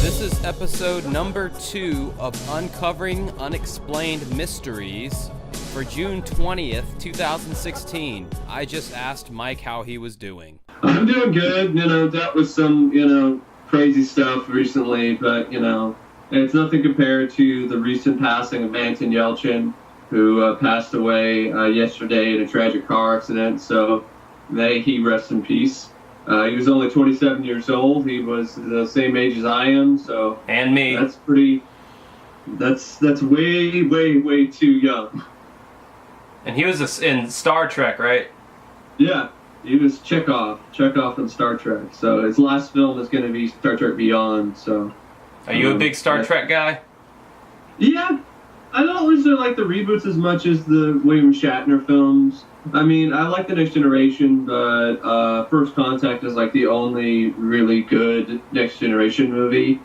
This is episode number 2 of Uncovering Unexplained Mysteries for June 20th, 2016. I just asked Mike how he was doing. I'm doing good. Dealt with some, crazy stuff recently, but, it's nothing compared to the recent passing of Anton Yelchin, who passed away yesterday in a tragic car accident. So may he rest in peace. He was only 27 years old. He was the same age as I am, so... And me. That's way, way, way too young. And he was in Star Trek, right? Yeah, he was Chekhov in Star Trek. So his last film is going to be Star Trek Beyond, so... Are you a big Star Trek guy? Yeah. I don't really like the reboots as much as the William Shatner films. I mean, I like The Next Generation, but First Contact is like the only really good Next Generation movie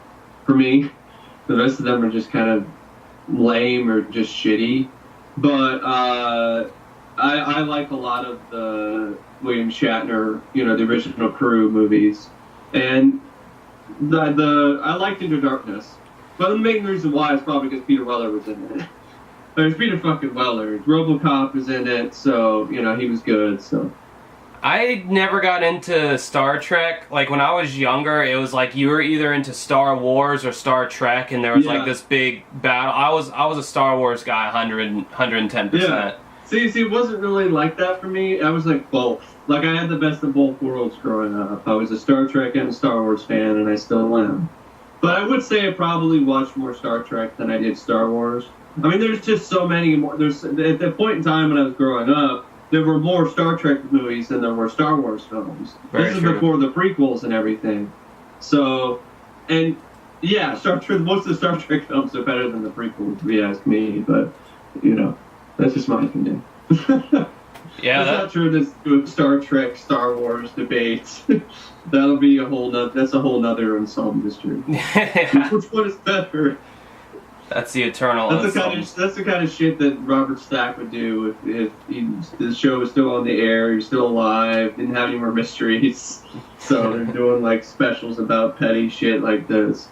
for me. The rest of them are just kind of lame or just shitty. But I like a lot of the William Shatner, the original Crew movies. And I liked Into Darkness. But the main reason why is probably because Peter Weller was in it. There's Peter fucking Weller. RoboCop is in it, so, he was good, so. I never got into Star Trek. Like, when I was younger, it was like you were either into Star Wars or Star Trek, and there was like this big battle. I was a Star Wars guy, 110%. Yeah. See, it wasn't really like that for me. I was like both. Like, I had the best of both worlds growing up. I was a Star Trek and a Star Wars fan, and I still am. But I would say I probably watched more Star Trek than I did Star Wars. I mean, there's just so many more. At the point in time when I was growing up, there were more Star Trek movies than there were Star Wars films. This is before the prequels and everything. So, and yeah, most of the Star Trek films are better than the prequels, if you ask me. But, that's just my opinion. Yeah, that's not true. This Star Trek, Star Wars debates. That'll be a whole nother unsolved mystery. Which one is better? That's the eternal. That's the kind of shit that Robert Stack would do if the show was still on the air, you're still alive, didn't have any more mysteries. So they're doing like specials about petty shit like this.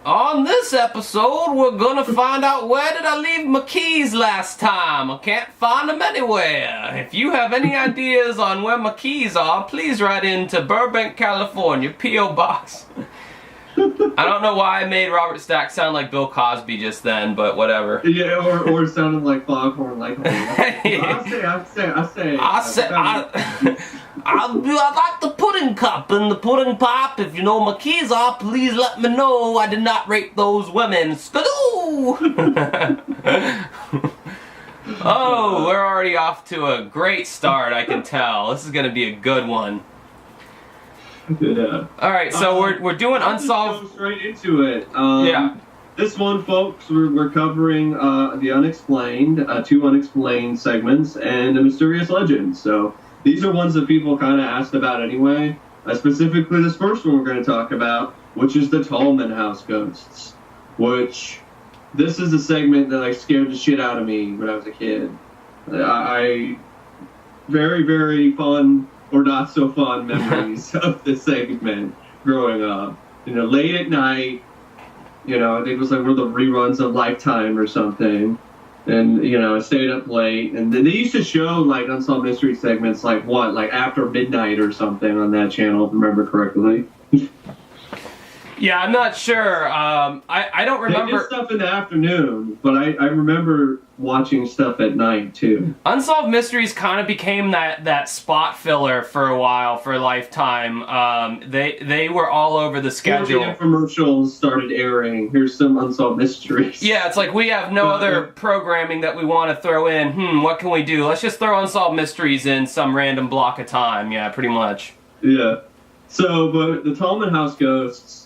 On this episode, we're gonna find out where did I leave my keys last time. I can't find them anywhere. If you have any ideas on where my keys are, please write in to Burbank, California, P.O. Box. I don't know why I made Robert Stack sound like Bill Cosby just then, but whatever. Yeah, or sounding like Foghorn Leghorn. I like the pudding cup and the pudding pop. If you know my keys are, please let me know. I did not rape those women. Skadoo! Oh, we're already off to a great start, I can tell. This is going to be a good one. Yeah. Alright, so we're doing unsolved... Let's go straight into it. Yeah. This one, folks, we're covering the Unexplained, 2 Unexplained segments, and a Mysterious Legend. So these are ones that people kind of asked about anyway. Specifically, this first one we're going to talk about, which is the Tallman House Ghosts. Which, this is a segment that scared the shit out of me when I was a kid. I very, very fun... or not so fond memories of this segment growing up. Late at night, I think it was like one of the reruns of Lifetime or something. And, I stayed up late. And they used to show, Unsolved Mystery segments, after midnight or something on that channel, if I remember correctly. Yeah, I'm not sure. I don't remember... They did stuff in the afternoon, but I remember watching stuff at night, too. Unsolved Mysteries kind of became that spot filler for a while for Lifetime. They were all over the schedule. The infomercials started airing. Here's some Unsolved Mysteries. Yeah, it's like we have no other programming that we want to throw in. What can we do? Let's just throw Unsolved Mysteries in some random block of time. Yeah, pretty much. Yeah. So, but the Tallman House Ghosts...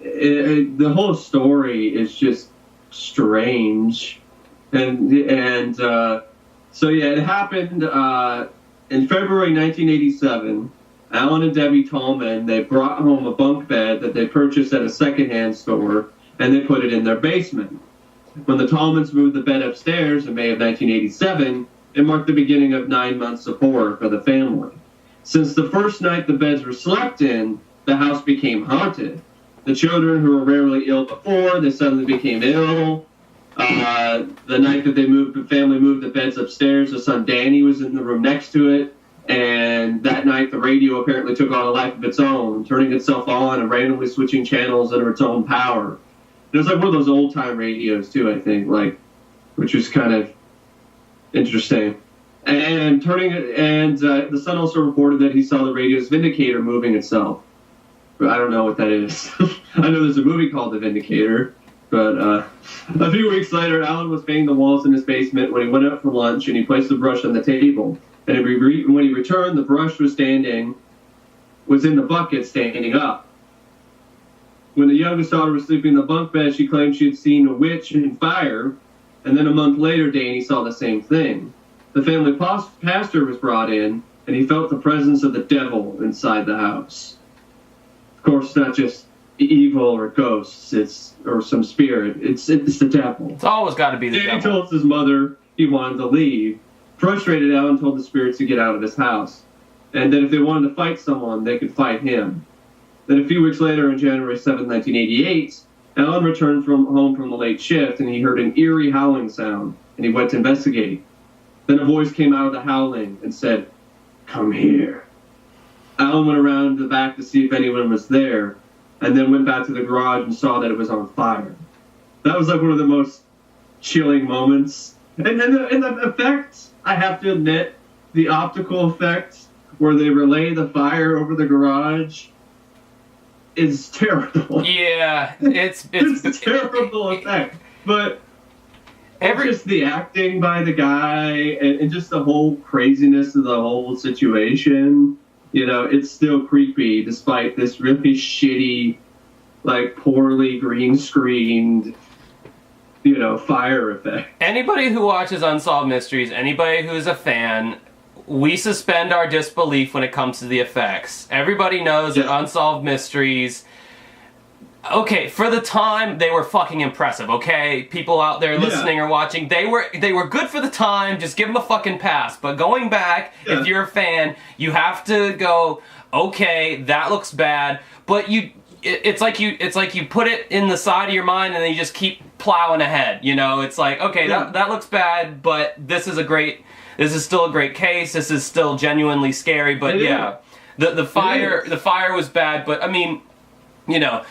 the whole story is just strange, and so yeah, it happened in February 1987. Alan and Debbie Tallman, they brought home a bunk bed that they purchased at a secondhand store, and they put it in their basement. When the Tallmans moved the bed upstairs in May of 1987, it marked the beginning of 9 months of horror for the family. Since the first night the beds were slept in, the house became haunted. The children, who were rarely ill before, they suddenly became ill. The night that the family moved the beds upstairs, the son Danny was in the room next to it. And that night, the radio apparently took on a life of its own, turning itself on and randomly switching channels under its own power. It was like one of those old-time radios, too, I think, which was kind of interesting. And the son also reported that he saw the radio's Vindicator moving itself. But I don't know what that is. I know there's a movie called The Vindicator. But a few weeks later, Alan was painting the walls in his basement when he went out for lunch, and he placed the brush on the table. And when he returned, the brush was in the bucket standing up. When the youngest daughter was sleeping in the bunk bed, she claimed she had seen a witch and fire. And then a month later, Danny saw the same thing. The family pastor was brought in, and he felt the presence of the devil inside the house. Of course, it's not just evil or ghosts, or some spirit. It's the devil. It's always got to be the devil. Danny told his mother he wanted to leave. Frustrated, Alan told the spirits to get out of his house, and that if they wanted to fight someone, they could fight him. Then a few weeks later, on January 7, 1988, Alan returned home from the late shift, and he heard an eerie howling sound, and he went to investigate. Then a voice came out of the howling and said, "Come here." Alan went around to the back to see if anyone was there, and then went back to the garage and saw that it was on fire. That was like one of the most chilling moments. And the effects, I have to admit, the optical effects where they relay the fire over the garage is terrible. Yeah, it's a terrible effect. But just the acting by the guy and just the whole craziness of the whole situation, it's still creepy despite this really shitty, poorly green screened, fire effect. Anybody who watches Unsolved Mysteries, anybody who's a fan, we suspend our disbelief when it comes to the effects. Everybody knows that Unsolved Mysteries, okay, for the time, they were fucking impressive, okay? People out there listening or watching, they were good for the time, just give them a fucking pass. But going back, if you're a fan, you have to go, okay, that looks bad, but it's like you put it in the side of your mind and then you just keep plowing ahead, It's like, okay, that looks bad, but this is still a great case, this is still genuinely scary, but the fire was bad, but I mean, I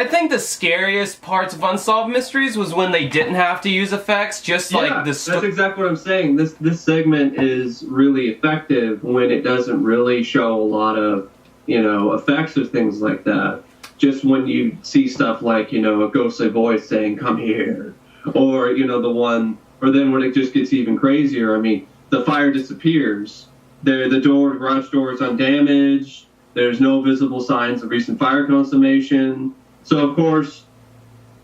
think the scariest parts of Unsolved Mysteries was when they didn't have to use effects, that's exactly what I'm saying. This segment is really effective when it doesn't really show a lot of, effects or things like that. Just when you see stuff like, a ghostly voice saying, "Come here," or, or then when it just gets even crazier, I mean, the fire disappears. The garage door is undamaged. There's no visible signs of recent fire consummation. So, of course,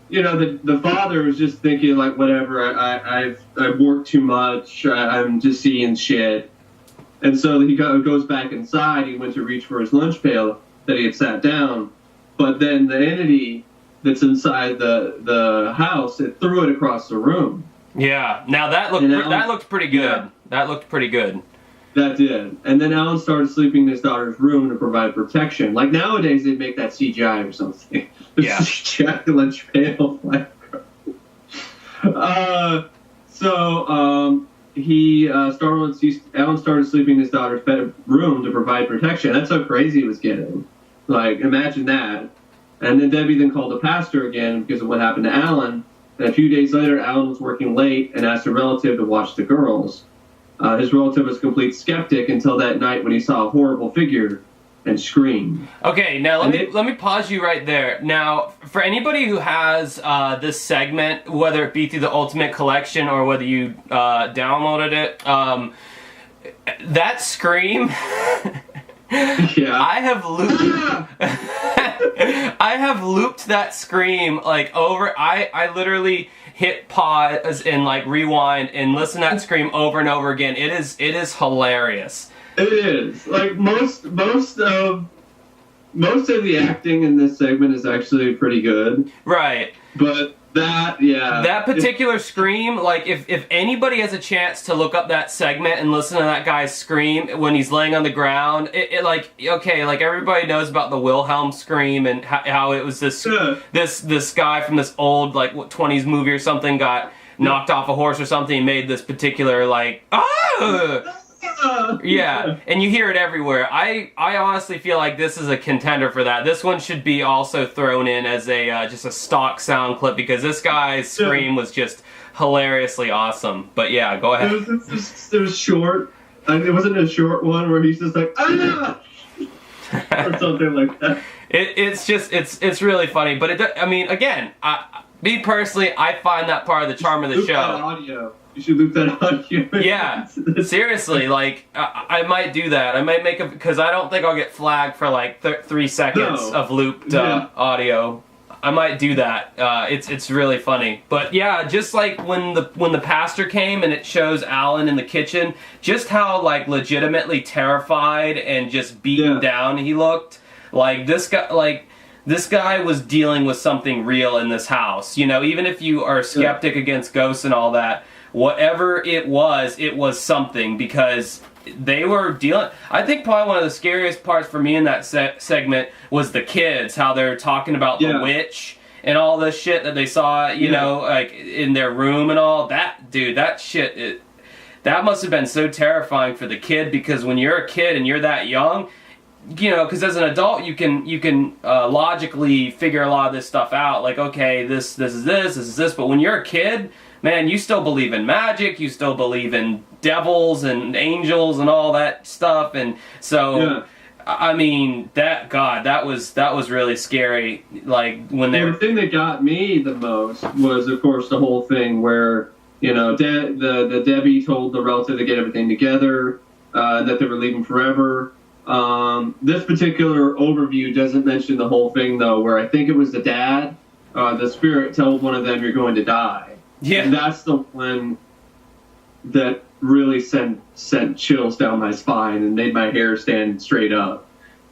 the father is just thinking, whatever, I've worked too much, I'm just seeing shit. And so he goes back inside. He went to reach for his lunch pail that he had sat down. But then the entity that's inside the house, it threw it across the room. Yeah. Now that looked pretty good. Yeah. That looked pretty good. That did. And then Alan started sleeping in his daughter's room to provide protection. Like nowadays, they'd make that CGI or something. Yeah. CGI lunch pail. Alan started sleeping in his daughter's bedroom to provide protection. That's how crazy it was getting. Imagine that. And then Debbie then called the pastor again because of what happened to Alan. And a few days later, Alan was working late and asked a relative to watch the girls. His relative was a complete skeptic until that night when he saw a horrible figure and screamed. Okay, now let me pause you right there. Now, for anybody who has this segment, whether it be through the Ultimate Collection or whether you downloaded it, that scream... I have looped that scream over. I literally hit pause and rewind and listen to that scream over and over again. It is hilarious. It is. Most of the acting in this segment is actually pretty good. Right. But That particular scream, like, if anybody has a chance to look up that segment and listen to that guy's scream when he's laying on the ground, it like, okay, like, everybody knows about the Wilhelm scream and how it was this guy from this old, like, 20s movie or something got knocked off a horse or something and made this particular, like, yeah, and you hear it everywhere. I honestly feel like this is a contender for that. This one should be also thrown in as a just a stock sound clip because this guy's scream was just hilariously awesome. But yeah, go ahead. It was short. It wasn't a short one where he's just like or something like that. It's really funny. But I mean, again, me personally, I find that part of the charm of the show. Audio. You should loop that audio. Yeah, seriously, like, I might do that. I might make because I don't think I'll get flagged for, like, 3 seconds of looped audio. I might do that. It's really funny. But, yeah, just like when the pastor came and it shows Alan in the kitchen, just how, like, legitimately terrified and just beaten down he looked. Like, this guy was dealing with something real in this house. You know, even if you are a skeptic against ghosts and all that, whatever it was something because they were dealing. I think probably one of the scariest parts for me in that segment was the kids, how they're talking about the witch and all this shit that they saw, you know, like in their room and all that. Dude, that shit, that must have been so terrifying for the kid because when you're a kid and you're that young, you know, because as an adult you can logically figure a lot of this stuff out. Like, okay, this is this, but when you're a kid, man, you still believe in magic, you still believe in devils and angels and all that stuff, and so I mean that was really scary. Like when they the thing that got me the most was, of course, the whole thing where, you know, the Debbie told the relative to get everything together, that they were leaving forever. This particular overview doesn't mention the whole thing though, where I think it was the dad, the spirit told one of them, "You're going to die." Yeah, and that's the one that really sent chills down my spine and made my hair stand straight up.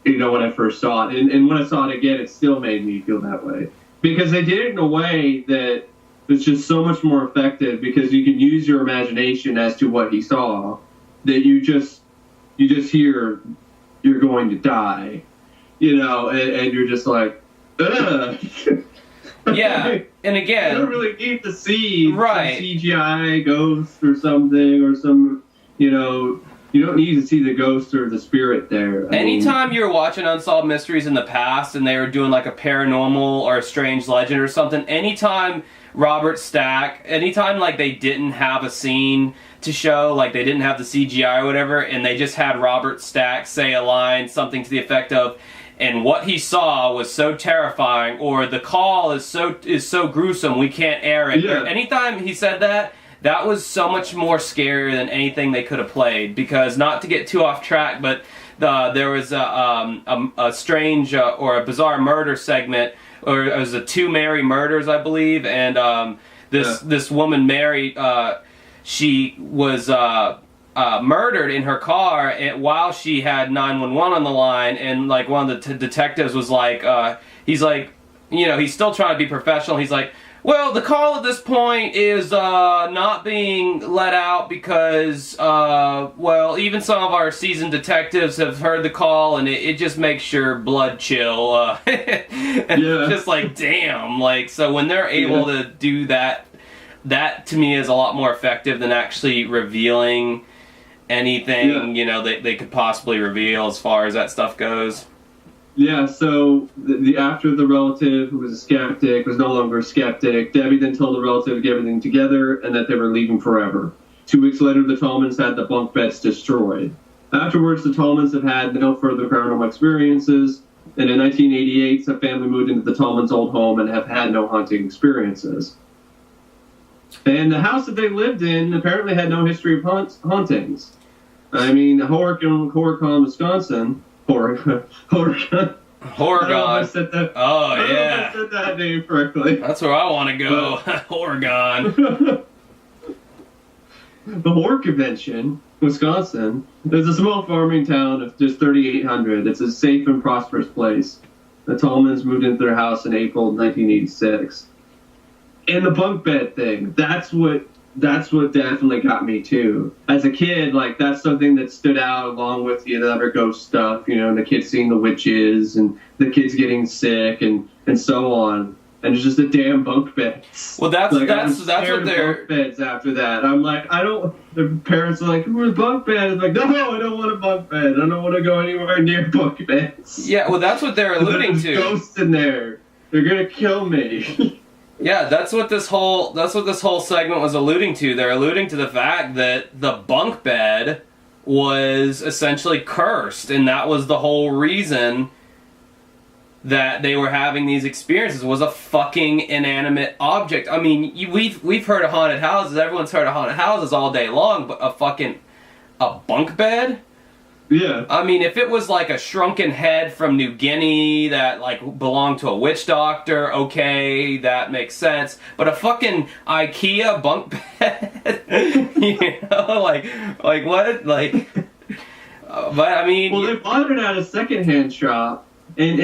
You know, when I first saw it, and when I saw it again, it still made me feel that way because they did it in a way that was just so much more effective because you can use your imagination as to what he saw. That you just hear, "You're going to die," you know, and you're just like, ugh. Yeah, and again, you don't really need to see some CGI ghost or something or some, you know, you don't need to see the ghost or the spirit there. Anytime you're watching Unsolved Mysteries in the past and they were doing like a paranormal or a strange legend or something, anytime Robert Stack, anytime like they didn't have a scene to show, like they didn't have the CGI or whatever, and they just had Robert Stack say a line, something to the effect of, "And what he saw was so terrifying," or "The call is so gruesome we can't air it." Yeah. Anytime he said that, that was so much more scarier than anything they could have played. Because not to get too off track, but there was a strange or a bizarre murder segment, or it was 2 Mary murders, I believe, and this woman Mary, she was murdered in her car while she had 911 on the line, and like one of the detectives was like, he's like, you know, he's still trying to be professional. He's like, "Well, the call at this point is not being let out because, well, even some of our seasoned detectives have heard the call, and it just makes your blood chill." Just like, damn, like, so when they're able to do that, that to me is a lot more effective than actually revealing anything, you know, they could possibly reveal as far as that stuff goes. Yeah, so after the relative, who was a skeptic, was no longer a skeptic, Debbie then told the relative to get everything together and that they were leaving forever. 2 weeks later, the Tallmans had the bunk beds destroyed. Afterwards, the Tallmans have had no further paranormal experiences, and in 1988, the family moved into the Tallmans' old home and have had no haunting experiences. And the house that they lived in apparently had no history of hauntings. I mean, Horicon, Wisconsin. Oregon. Oregon. I said that. Oh, I said that name correctly. That's where I want to go. Oregon. The Horror Convention, Wisconsin, is a small farming town of just 3,800. It's a safe and prosperous place. The Tallmans moved into their house in April 1986. And the bunk bed thing, that's what definitely got me too. As a kid, like, that's something that stood out along with the other ghost stuff, and the kids seeing the witches and the kids getting sick and so on. And it's just the damn bunk beds. Well, that's what they're... bunk beds after that. I'm like, the parents are like, where's bunk bed? I'm like, no, I don't want a bunk bed. I don't want to go anywhere near bunk beds. Yeah, well, that's what they're alluding to. There's ghosts in there. They're going to kill me. Yeah, that's what this whole segment was alluding to. They're alluding to the fact that the bunk bed was essentially cursed, and that was the whole reason that they were having these experiences, was a fucking inanimate object. I mean, we've heard of haunted houses. Everyone's heard of haunted houses all day long, but a bunk bed? Yeah. I mean, if it was like a shrunken head from New Guinea that like belonged to a witch doctor, okay, that makes sense. But a fucking IKEA bunk bed, like what? Like, but I mean, well, they bought it at a secondhand shop, and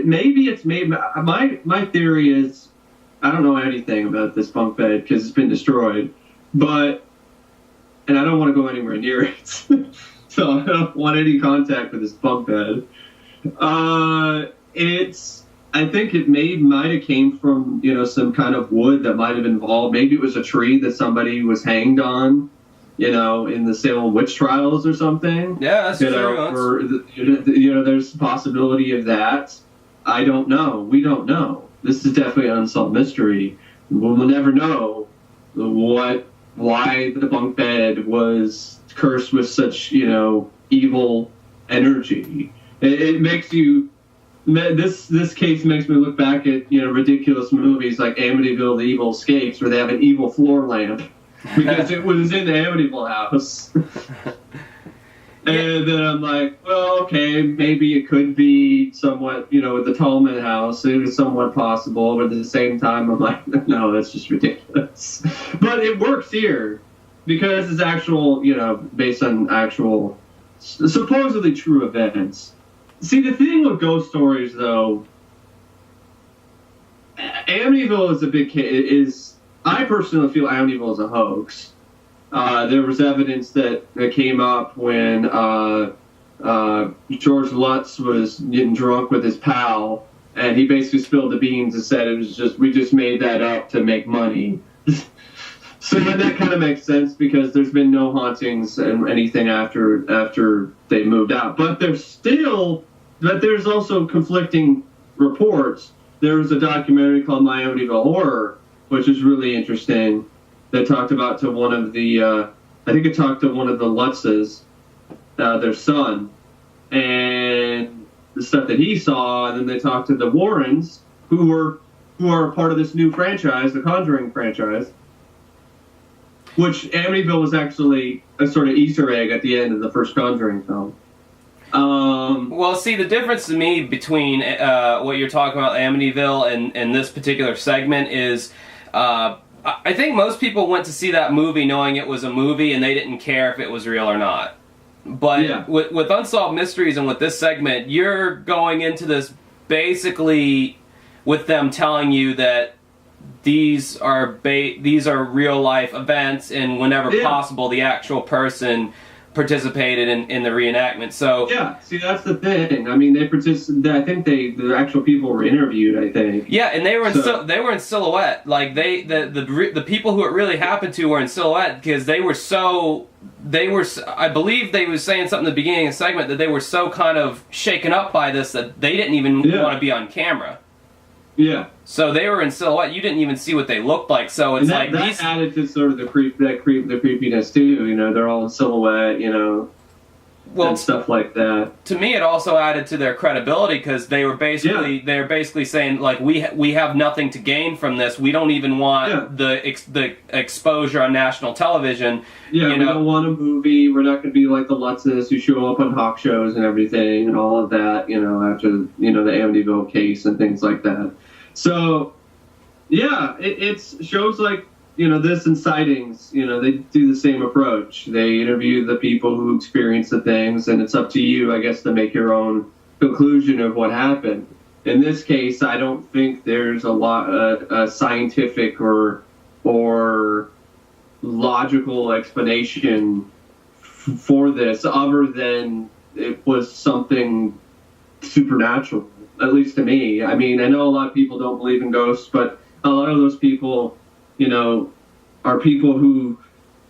maybe it's made. My theory is, I don't know anything about this bunk bed because it's been destroyed, and I don't want to go anywhere near it. So I don't want any contact with this bunk bed. I think it might have came from, some kind of wood that might have involved. Maybe it was a tree that somebody was hanged on, in the Salem witch trials or something. Yeah, that's true. Or, there's a possibility of that. I don't know. We don't know. This is definitely an unsolved mystery. We'll never know why the bunk bed was cursed with such, evil energy. It makes you... This case makes me look back at, ridiculous movies like Amityville, The Evil Escapes, where they have an evil floor lamp. Because it was in the Amityville house. And then I'm like, well, okay, maybe it could be somewhat, with the Tallman house, it was somewhat possible, but at the same time, I'm like, no, that's just ridiculous. But it works here, because it's actual, based on actual, supposedly true events. See, the thing with ghost stories, though, Amityville is a big case. I personally feel Amityville is a hoax. There was evidence that came up when George Lutz was getting drunk with his pal, and he basically spilled the beans and said we just made that up to make money. So that kind of makes sense because there's been no hauntings and anything after they moved out. But there's also conflicting reports. There was a documentary called My Amityville Horror, which is really interesting, that talked about to one of the, I think it talked to one of the Lutzes, their son, and the stuff that he saw, and then they talked to the Warrens, who are part of this new franchise, the Conjuring franchise, which Amityville was actually a sort of Easter egg at the end of the first Conjuring film. Well, see, the difference to me between what you're talking about, Amityville, and this particular segment is, I think most people went to see that movie knowing it was a movie and they didn't care if it was real or not. But yeah, with Unsolved Mysteries and with this segment, you're going into this basically with them telling you that these are real life events, and whenever possible, the actual person participated in the reenactment. So yeah, see, that's the thing. I mean, they participated. I think the actual people were interviewed, I think. Yeah, and they were in silhouette. Like the people who it really happened to were in silhouette because they were. I believe they were saying something at the beginning of the segment that they were so kind of shaken up by this that they didn't even want to be on camera. Yeah. So they were in silhouette. You didn't even see what they looked like. So it's that added to sort of the creepiness too. They're all in silhouette. And stuff like that. To me, it also added to their credibility because they were basically saying like we have nothing to gain from this. We don't even want the exposure on national television. Yeah, we don't want a movie. We're not going to be like the Lutzes who show up on talk shows and everything and all of that. After the Amityville case and things like that. So, yeah, it's shows like, this and Sightings, they do the same approach. They interview the people who experience the things, and it's up to you, I guess, to make your own conclusion of what happened. in this case, I don't think there's a lot a scientific or logical explanation for this, other than it was something supernatural, at least to me. I mean, I know a lot of people don't believe in ghosts, but a lot of those people, you know, are people who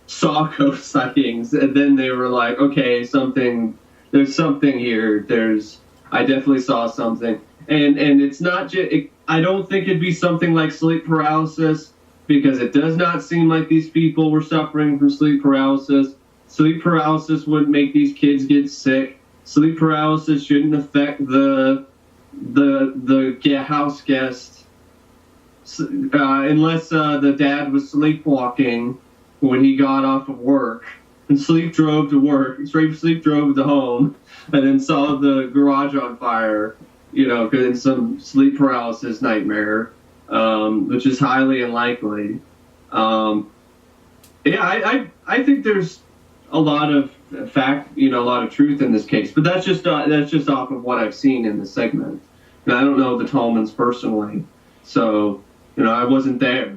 saw ghost sightings, and then they were like, okay, there's something here. I definitely saw something. And it's not just, I don't think it'd be something like sleep paralysis, because it does not seem like these people were suffering from sleep paralysis. Sleep paralysis wouldn't make these kids get sick. Sleep paralysis shouldn't affect the house guest, unless the dad was sleepwalking when he got off of work and sleep drove to home, and then saw the garage on fire, you know, in some sleep paralysis nightmare, which is highly unlikely. I think there's a lot of fact, you know, a lot of truth in this case, but that's just off of what I've seen in the segment. And I don't know the Tallmans personally, so, you know, I wasn't there,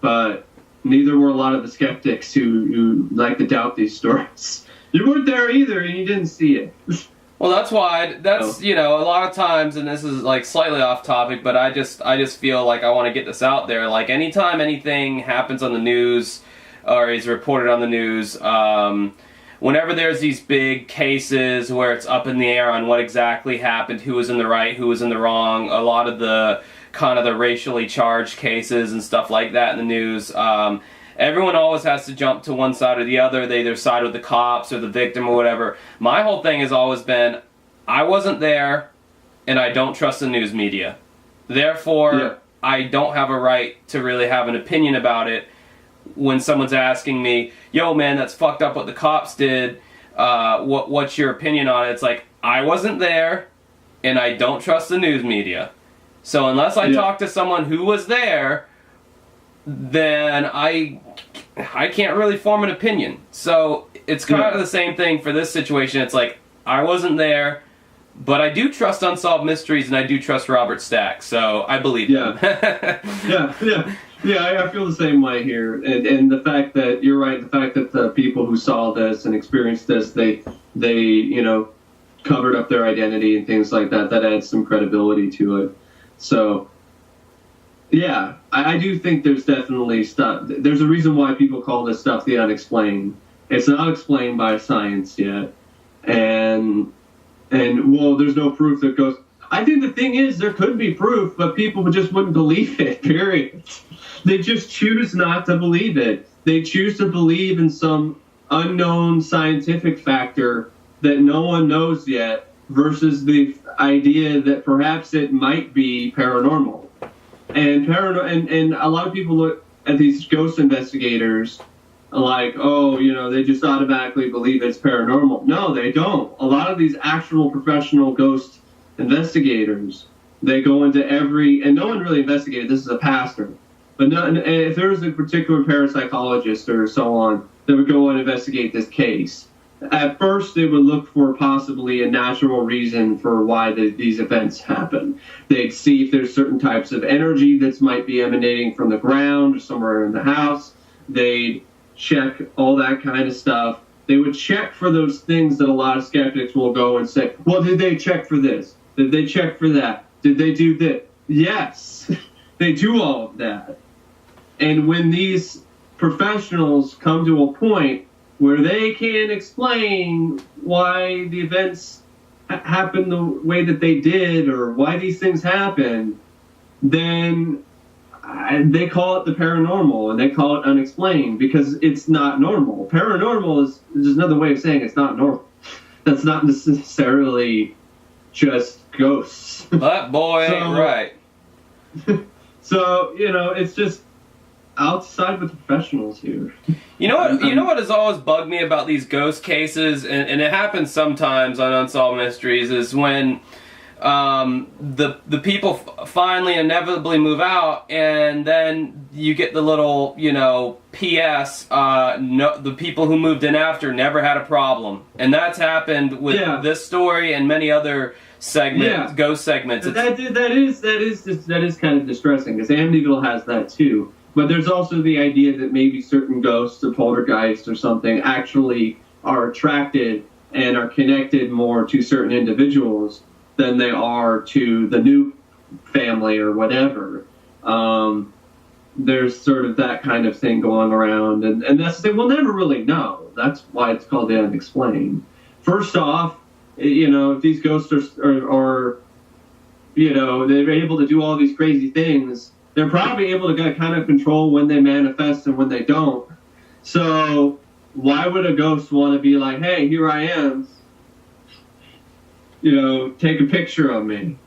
but neither were a lot of the skeptics who like to doubt these stories. You weren't there either, and you didn't see it. Well, that's why, you know, a lot of times, and this is like slightly off topic, but I just feel like I want to get this out there. Like, anytime anything happens on the news or is reported on the news, whenever there's these big cases where it's up in the air on what exactly happened, who was in the right, who was in the wrong, a lot of the kind of the racially charged cases and stuff like that in the news, everyone always has to jump to one side or the other. They either side with the cops or the victim or whatever. My whole thing has always been, I wasn't there, and I don't trust the news media. Therefore, I don't have a right to really have an opinion about it. When someone's asking me, yo man, that's fucked up what the cops did, what's your opinion on it? It's like, I wasn't there, and I don't trust the news media. So unless I talk to someone who was there, then I can't really form an opinion. So it's kind of the same thing for this situation. It's like, I wasn't there, but I do trust Unsolved Mysteries, and I do trust Robert Stack, so I believe him. I feel the same way here. And the fact that, you're right, the fact that the people who saw this and experienced this, they you know, covered up their identity and things like that, that adds some credibility to it. So, yeah, I do think there's definitely stuff. There's a reason why people call this stuff the unexplained. It's not explained by science yet. And well, there's no proof that goes. I think the thing is, there could be proof, but people just wouldn't believe it, period. They just choose not to believe it. They choose to believe in some unknown scientific factor that no one knows yet, versus the idea that perhaps it might be paranormal. And a lot of people look at these ghost investigators like, oh, you know, they just automatically believe it's paranormal. No, they don't. A lot of these actual professional ghost investigators, they go into and no one really investigated, this is a pastor, but if there was a particular parapsychologist or so on that would go and investigate this case, at first they would look for possibly a natural reason for why these events happen. They'd see if there's certain types of energy that might be emanating from the ground or somewhere in the house. They'd check all that kind of stuff. They would check for those things that a lot of skeptics will go and say, well, did they check for this? Did they check for that? Did they do this? Yes, they do all of that. And when these professionals come to a point where they can't explain why the events happened the way that they did, or why these things happen, then they call it the paranormal, and they call it unexplained, because it's not normal. Paranormal is just another way of saying it's not normal. That's not necessarily just ghosts. That boy ain't right. So, you know, it's just outside with the professionals here. You know what has always bugged me about these ghost cases, and it happens sometimes on Unsolved Mysteries, is when the people finally inevitably move out, and then you get the little, P.S. No, the people who moved in after never had a problem, and that's happened with this story and many other segments, ghost segments. That is kind of distressing, because Amityville has that too. But there's also the idea that maybe certain ghosts or poltergeists or something actually are attracted and are connected more to certain individuals than they are to the new family or whatever. There's sort of that kind of thing going around, and that's the thing, we'll never really know. That's why it's called the Unexplained. First off, if these ghosts are they're able to do all these crazy things, they're probably able to kind of control when they manifest and when they don't. So why would a ghost want to be like, hey, here I am, take a picture of me?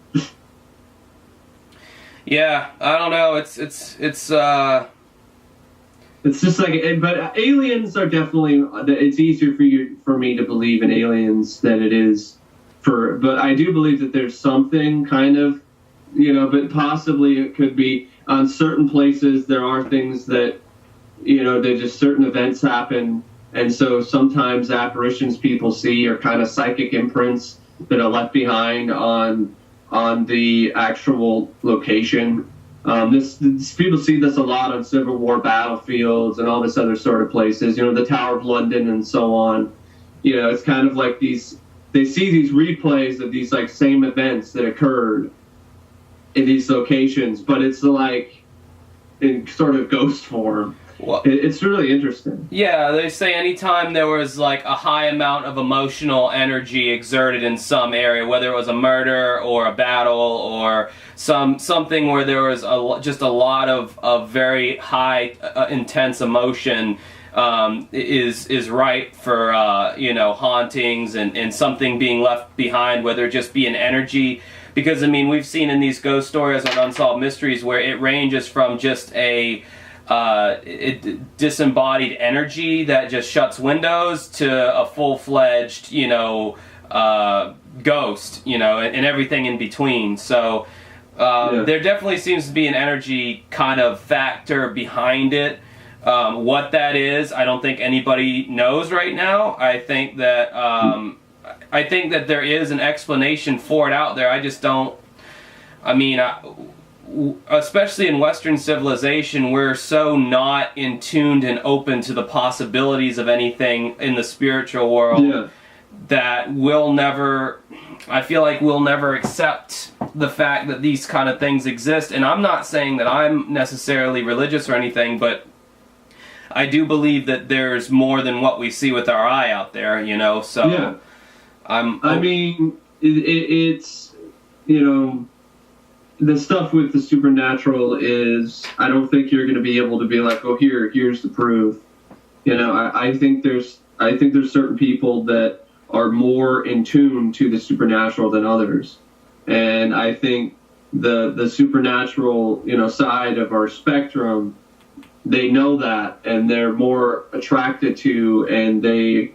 Yeah, I don't know. It's just like, but aliens are definitely. It's easier for me to believe in aliens than it is but I do believe that there's something kind of, but possibly it could be on certain places. There are things that, there's just certain events happen, and so sometimes apparitions people see are kind of psychic imprints that are left behind on the actual location. This people see this a lot on Civil War battlefields and all this other sort of places. The Tower of London and so on. It's kind of like they see these replays of these like same events that occurred in these locations, but it's like in sort of ghost form. It's really interesting. Yeah, they say anytime there was like a high amount of emotional energy exerted in some area, whether it was a murder or a battle or something where there was just a lot of very high intense emotion, is ripe for hauntings and something being left behind, whether it just be an energy. Because we've seen in these ghost stories on Unsolved Mysteries where it ranges from just a disembodied energy that just shuts windows to a full-fledged, ghost, and everything in between. So there definitely seems to be an energy kind of factor behind it. What that is, I don't think anybody knows right now. I think that there is an explanation for it out there. I just don't. Especially in Western civilization, we're so not in tuned and open to the possibilities of anything in the spiritual world that I feel like we'll never accept the fact that these kind of things exist. And I'm not saying that I'm necessarily religious or anything, but I do believe that there's more than what we see with our eye out there, so yeah. It's the stuff with the supernatural is, I don't think you're going to be able to be like, oh, here's the proof. I think there's certain people that are more in tune to the supernatural than others, and I think the supernatural side of our spectrum, they know that, and they're more attracted to, and they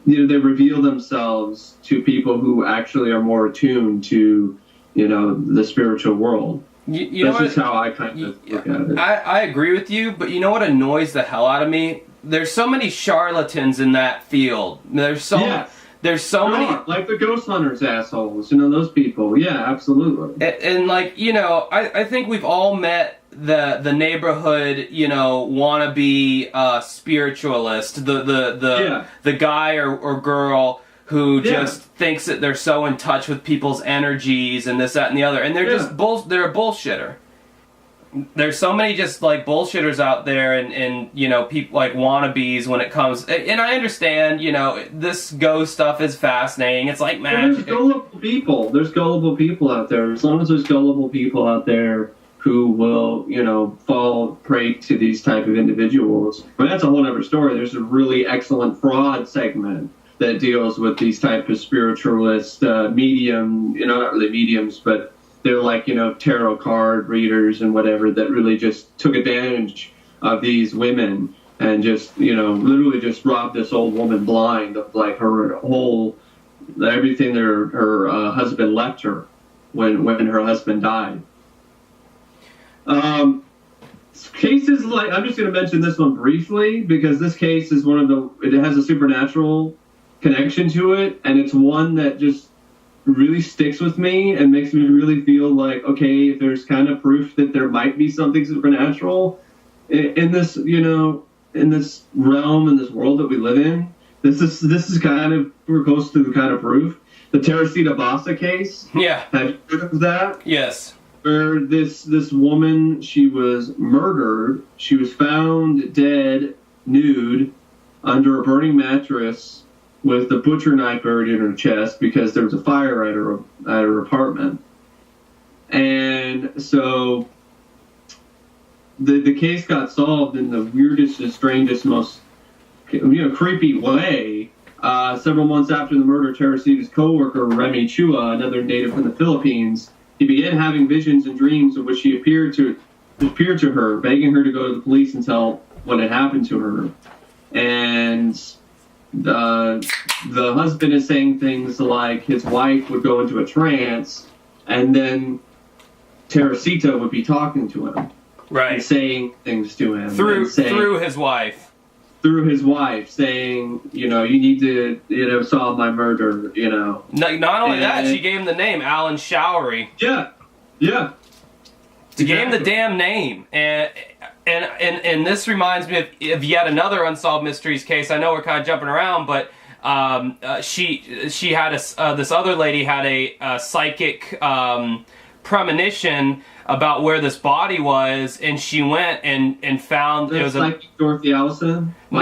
reveal themselves to people who actually are more attuned to the spiritual world. That's just how I kind of look at it. I agree with you, but you know what annoys the hell out of me? There's so many charlatans in that field. There's so many, like the ghost hunters assholes, those people. Yeah, absolutely. And I think we've all met the neighborhood, wannabe spiritualist, the guy or girl who just thinks that they're so in touch with people's energies and this, that, and the other, and they're just they're a bullshitter. There's so many just like bullshitters out there, and people like wannabes when it comes. And I understand, this ghost stuff is fascinating. It's like magic. There's gullible people. There's gullible people out there. As long as there's gullible people out there who will, fall prey to these type of individuals. But that's a whole other story. There's a really excellent fraud segment that deals with these type of spiritualist medium, not really mediums, but they're like, tarot card readers and whatever, that really just took advantage of these women and just, literally just robbed this old woman blind of like her whole, everything her husband left her when her husband died. Cases like, I'm just going to mention this one briefly because this case is it has a supernatural connection to it, and it's one that just really sticks with me and makes me really feel like, okay, if there's kind of proof that there might be something supernatural in this, in this realm, in this world that we live in, this is kind of, we're close to the kind of proof. The Teresita Basa case. Yeah. Have you heard of that? Yes. Where this woman, she was murdered. She was found dead, nude, under a burning mattress with the butcher knife buried in her chest because there was a fire at her apartment. And so the case got solved in the weirdest and strangest, most creepy way. Several months after the murder, Teresita's co-worker, Remy Chua, another native from the Philippines, he began having visions and dreams in which she appeared to her, begging her to go to the police and tell what had happened to her. And the husband is saying things like his wife would go into a trance, and then Teresita would be talking to him, right, and saying things to him through his wife. Through his wife, saying, you need to, solve my murder, Not only that, she gave him the name, Alan Showery. Yeah. She gave him the damn name. And this reminds me of yet another Unsolved Mysteries case. I know we're kind of jumping around, but she had this other lady had a psychic premonition about where this body was, and she went and found it was like Dorothy Allison. It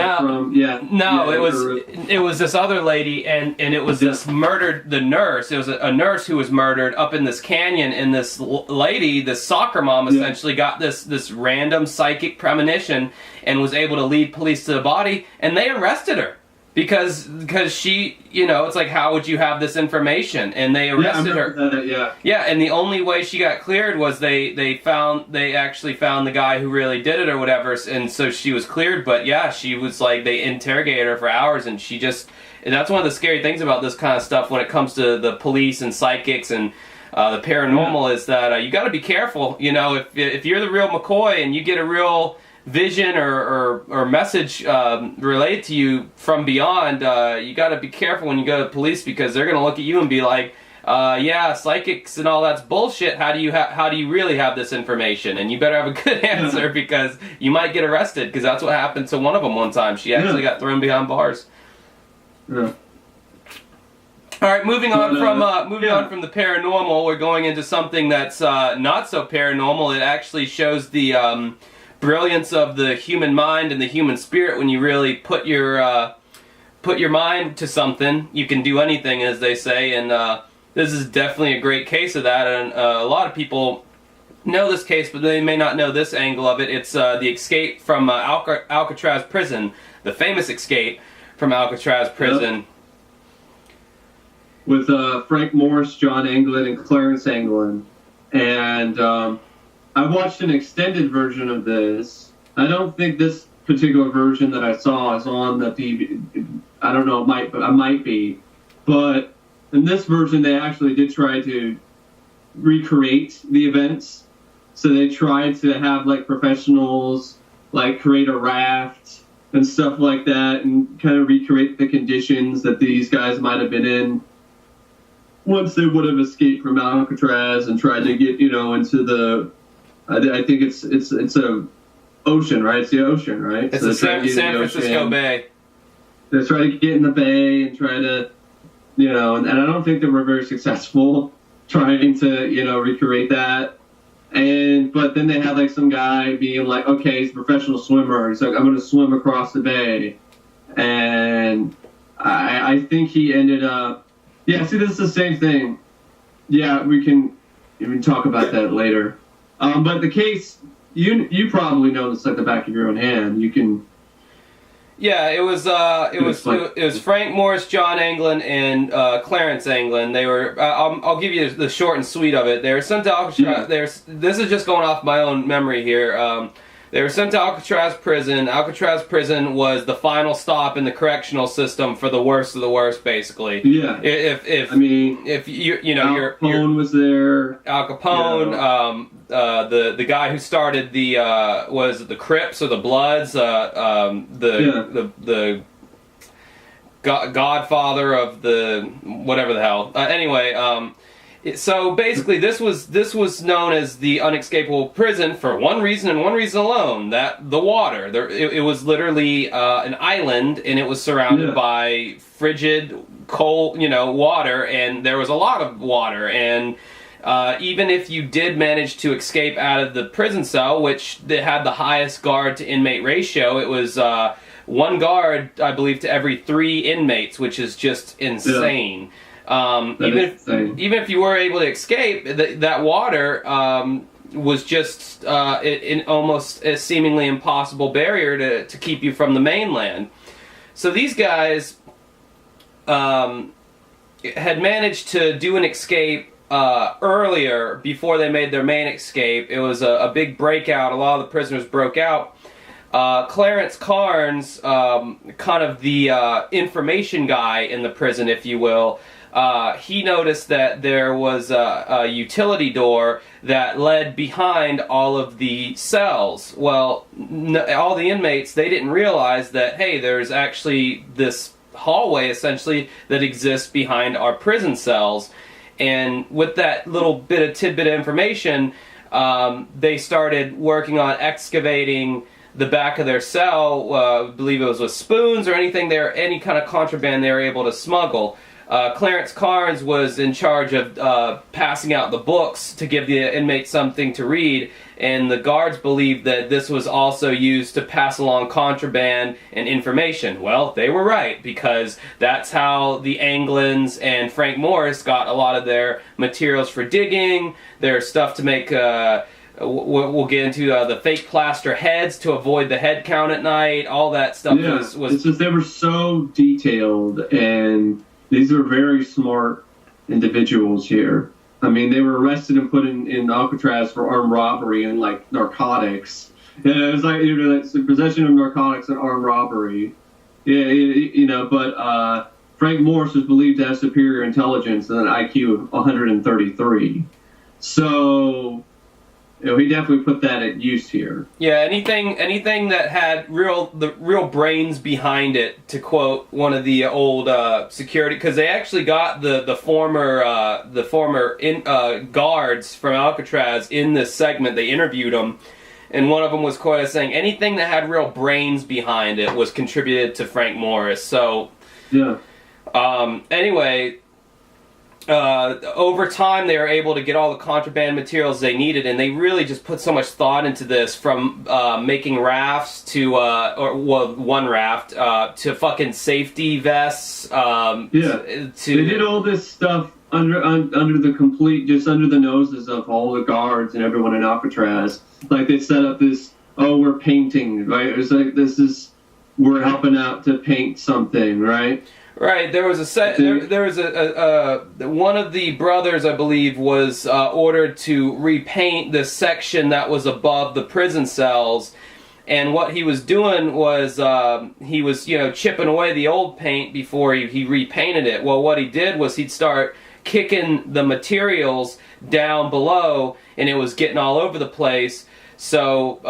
was this other lady, and it was this murdered the nurse. It was a nurse who was murdered up in this canyon, and this lady, this soccer mom, essentially got this random psychic premonition and was able to lead police to the body, and they arrested her. Because she, it's like, how would you have this information? And they arrested her. Yeah, and the only way she got cleared was they actually found the guy who really did it or whatever, and so she was cleared. But yeah, she was like, they interrogated her for hours, and and that's one of the scary things about this kind of stuff when it comes to the police and psychics and the paranormal is that you got to be careful. If you're the real McCoy and you get a real vision or message relayed to you from beyond, you got to be careful when you go to police, because they're going to look at you and be like, yeah, psychics and all that's bullshit. How do you really have this information? And you better have a good answer, because you might get arrested, because that's what happened to one of them one time. She actually got thrown behind bars. Yeah. All right, moving on from the paranormal, we're going into something that's not so paranormal. It actually shows the brilliance of the human mind and the human spirit. When you really put your mind to something, you can do anything, as they say, and this is definitely a great case of that. And a lot of people know this case, but they may not know this angle of it. It's the escape from Alcatraz prison, the famous escape from Alcatraz prison. Yep. With Frank Morris, John Anglin, and Clarence Anglin. And I watched an extended version of this. I don't think this particular version that I saw is on the DVD. I don't know, I might be. But in this version, they actually did try to recreate the events. So they tried to have professionals create a raft and stuff like that, and kind of recreate the conditions that these guys might have been in once they would have escaped from Alcatraz and tried to get into the. I think it's a ocean, right? It's the ocean, right? It's the San Francisco Bay. They try to get in the bay and try to, and I don't think they were very successful trying to, recreate that. But then they had some guy being like, okay, he's a professional swimmer. He's like, I'm going to swim across the bay. And I think he ended up, see, this is the same thing. Yeah, we can talk about that later. But the case, you probably know this like the back of your own hand. You can. Yeah, it was Frank Morris, John Anglin, and Clarence Anglin. They were. I'll give you the short and sweet of it. They were sent to Alcatraz. This is just going off my own memory here. They were sent to Alcatraz prison. Alcatraz prison was the final stop in the correctional system for the worst of the worst, basically. Yeah. If Al Capone was there. Al Capone, the guy who started the was it the Crips or the Bloods, the godfather of the whatever the hell. So basically, this was known as the unescapable prison for one reason and one reason alone: that the water. It was literally an island, and it was surrounded by frigid, cold, water, and there was a lot of water. And even if you did manage to escape out of the prison cell, which they had the highest guard to inmate ratio, it was one guard, I believe, to every 3 inmates, which is just insane. Yeah. Even if you were able to escape, that water was just an almost a seemingly impossible barrier to keep you from the mainland. So these guys had managed to do an escape earlier before they made their main escape. It was a big breakout. A lot of the prisoners broke out. Clarence Carnes, kind of the information guy in the prison, if you will, he noticed that there was a utility door that led behind all of the cells. Well, all the inmates, they didn't realize that, hey, there's actually this hallway, essentially, that exists behind our prison cells. And with that little tidbit of information, they started working on excavating the back of their cell. I believe it was with spoons or any kind of contraband they were able to smuggle. Clarence Carnes was in charge of passing out the books to give the inmates something to read, and the guards believed that this was also used to pass along contraband and information. Well, they were right, because that's how the Anglins and Frank Morris got a lot of their materials for digging, their stuff to make... we'll get into the fake plaster heads to avoid the head count at night. All that stuff was... It's just they were so detailed, and these are very smart individuals here. I mean, they were arrested and put in Alcatraz for armed robbery and, narcotics. Yeah, it was like possession of narcotics and armed robbery. Yeah, but Frank Morris was believed to have superior intelligence and an IQ of 133. So... he definitely put that at use here. Yeah, anything that had the real brains behind it, to quote one of the old security, because they actually got the former guards from Alcatraz in this segment. They interviewed them, and one of them was quoted as saying, anything that had real brains behind it was contributed to Frank Morris. So, yeah. Anyway. Over time, they were able to get all the contraband materials they needed, and they really just put so much thought into this, from making rafts to, one raft, to fucking safety vests. They did all this stuff under the noses of all the guards and everyone in Alcatraz. Like, they set up this, we're painting, right? It was like, we're helping out to paint something, right? Right, there was one of the brothers, I believe, was ordered to repaint the section that was above the prison cells, and what he was doing was he was chipping away the old paint before he repainted it. Well, what he did was he'd start kicking the materials down below, and it was getting all over the place. So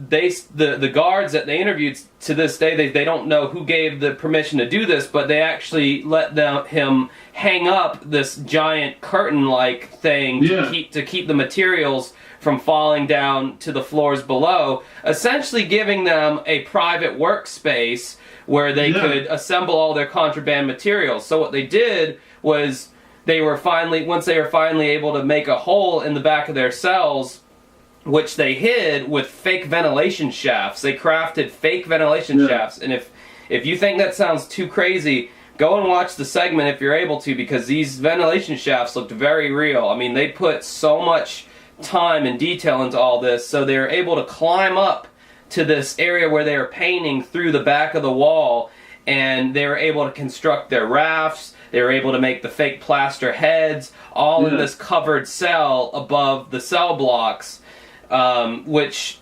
the guards that they interviewed, to this day, they don't know who gave the permission to do this, but they actually let him hang up this giant curtain-like thing to keep the materials from falling down to the floors below, essentially giving them a private workspace where they could assemble all their contraband materials. So what they did was once they were finally able to make a hole in the back of their cells, which they hid with fake ventilation shafts. They crafted fake ventilation shafts. And if you think that sounds too crazy, go and watch the segment if you're able to, because these ventilation shafts looked very real. I mean, they put so much time and detail into all this, so they were able to climb up to this area where they were painting through the back of the wall, and they were able to construct their rafts. They were able to make the fake plaster heads, all in this covered cell above the cell blocks. Which,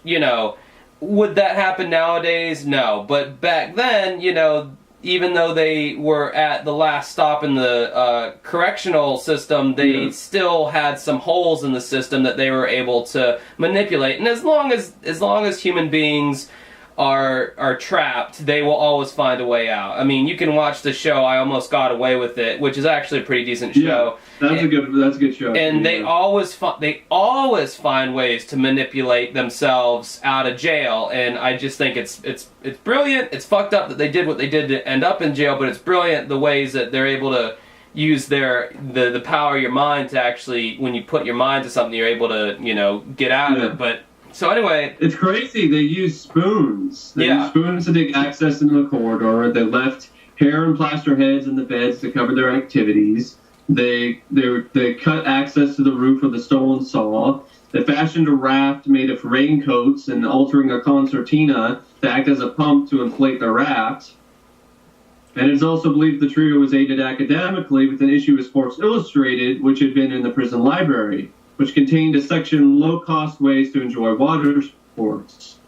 would that happen nowadays? No. But back then, you know, even though they were at the last stop in the correctional system, they still had some holes in the system that they were able to manipulate. And as long as human beings are trapped, they will always find a way out. I mean, you can watch the show I Almost Got Away with It, which is actually a pretty decent show. Yeah, that's a good show. And they always find ways to manipulate themselves out of jail. And I just think it's brilliant. It's fucked up that they did what they did to end up in jail, but it's brilliant the ways that they're able to use the power of your mind to actually, when you put your mind to something, you're able to, you know, get out of it. But so anyway, it's crazy. They use spoons. They use spoons to take access into the corridor. They left hair and plaster heads in the beds to cover their activities. They cut access to the roof with a stolen saw. They fashioned a raft made of raincoats and altering a concertina to act as a pump to inflate the raft. And it's also believed the trio was aided academically with an issue of Sports Illustrated, which had been in the prison library, which contained a section low-cost ways to enjoy water sports.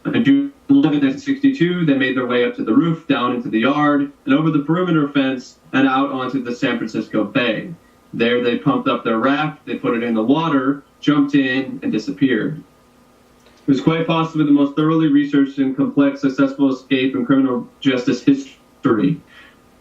On June 11, 1962, they made their way up to the roof, down into the yard, and over the perimeter fence, and out onto the San Francisco Bay. There they pumped up their raft, they put it in the water, jumped in, and disappeared. It was quite possibly the most thoroughly researched and complex successful escape in criminal justice history.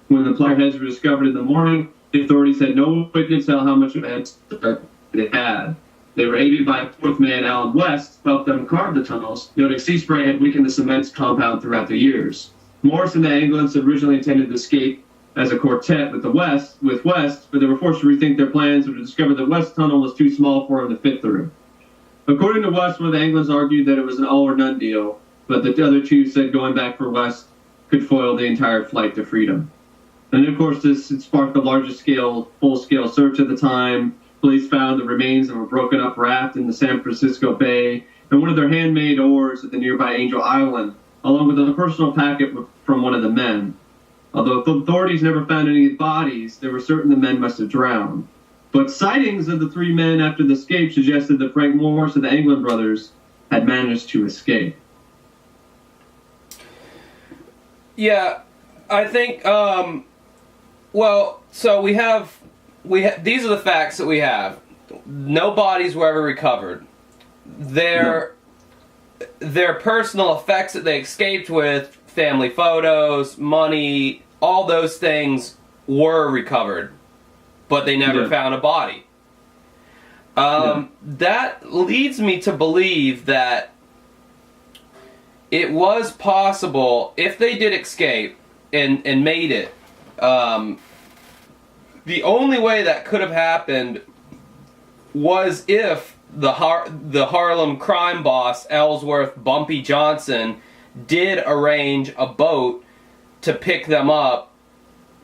When the plunger heads were discovered in the morning, the authorities had no way to tell how much of a head start they had. They were aided by fourth man Alan West, who helped them carve the tunnels, noting sea spray had weakened the cement compound throughout the years. Morris and the Anglins had originally intended to escape as a quartet with West, but they were forced to rethink their plans and discovered that West tunnel was too small for them to fit through. According to West, one of the Anglins argued that it was an all or none deal, but the other two said going back for West could foil the entire flight to freedom. And of course, this sparked the largest full-scale search at the time. Police found the remains of a broken-up raft in the San Francisco Bay and one of their handmade oars at the nearby Angel Island, along with a personal packet from one of the men. Although the authorities never found any bodies, they were certain the men must have drowned. But sightings of the three men after the escape suggested that Frank Morris and the Anglin brothers had managed to escape. Yeah, I think, so we have these are the facts that we have. No bodies were ever recovered. Their personal effects that they escaped with, family photos, money, all those things were recovered, but they never found a body. That leads me to believe that it was possible, if they did escape and made it, the only way that could have happened was if the Harlem crime boss, Ellsworth Bumpy Johnson, did arrange a boat to pick them up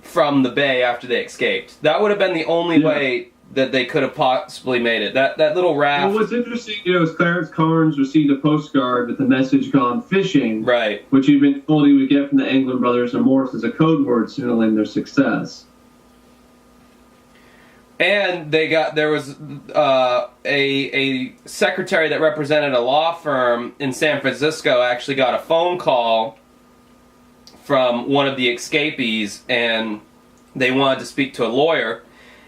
from the bay after they escaped. That would have been the only way that they could have possibly made it. That little raft... Well, what's interesting, is Clarence Carnes received a postcard with the message "Gone Fishing," right, which he'd been told he would get from the Anglin brothers and Morris as a code word signaling their success. And there was a secretary that represented a law firm in San Francisco actually got a phone call from one of the escapees, and they wanted to speak to a lawyer,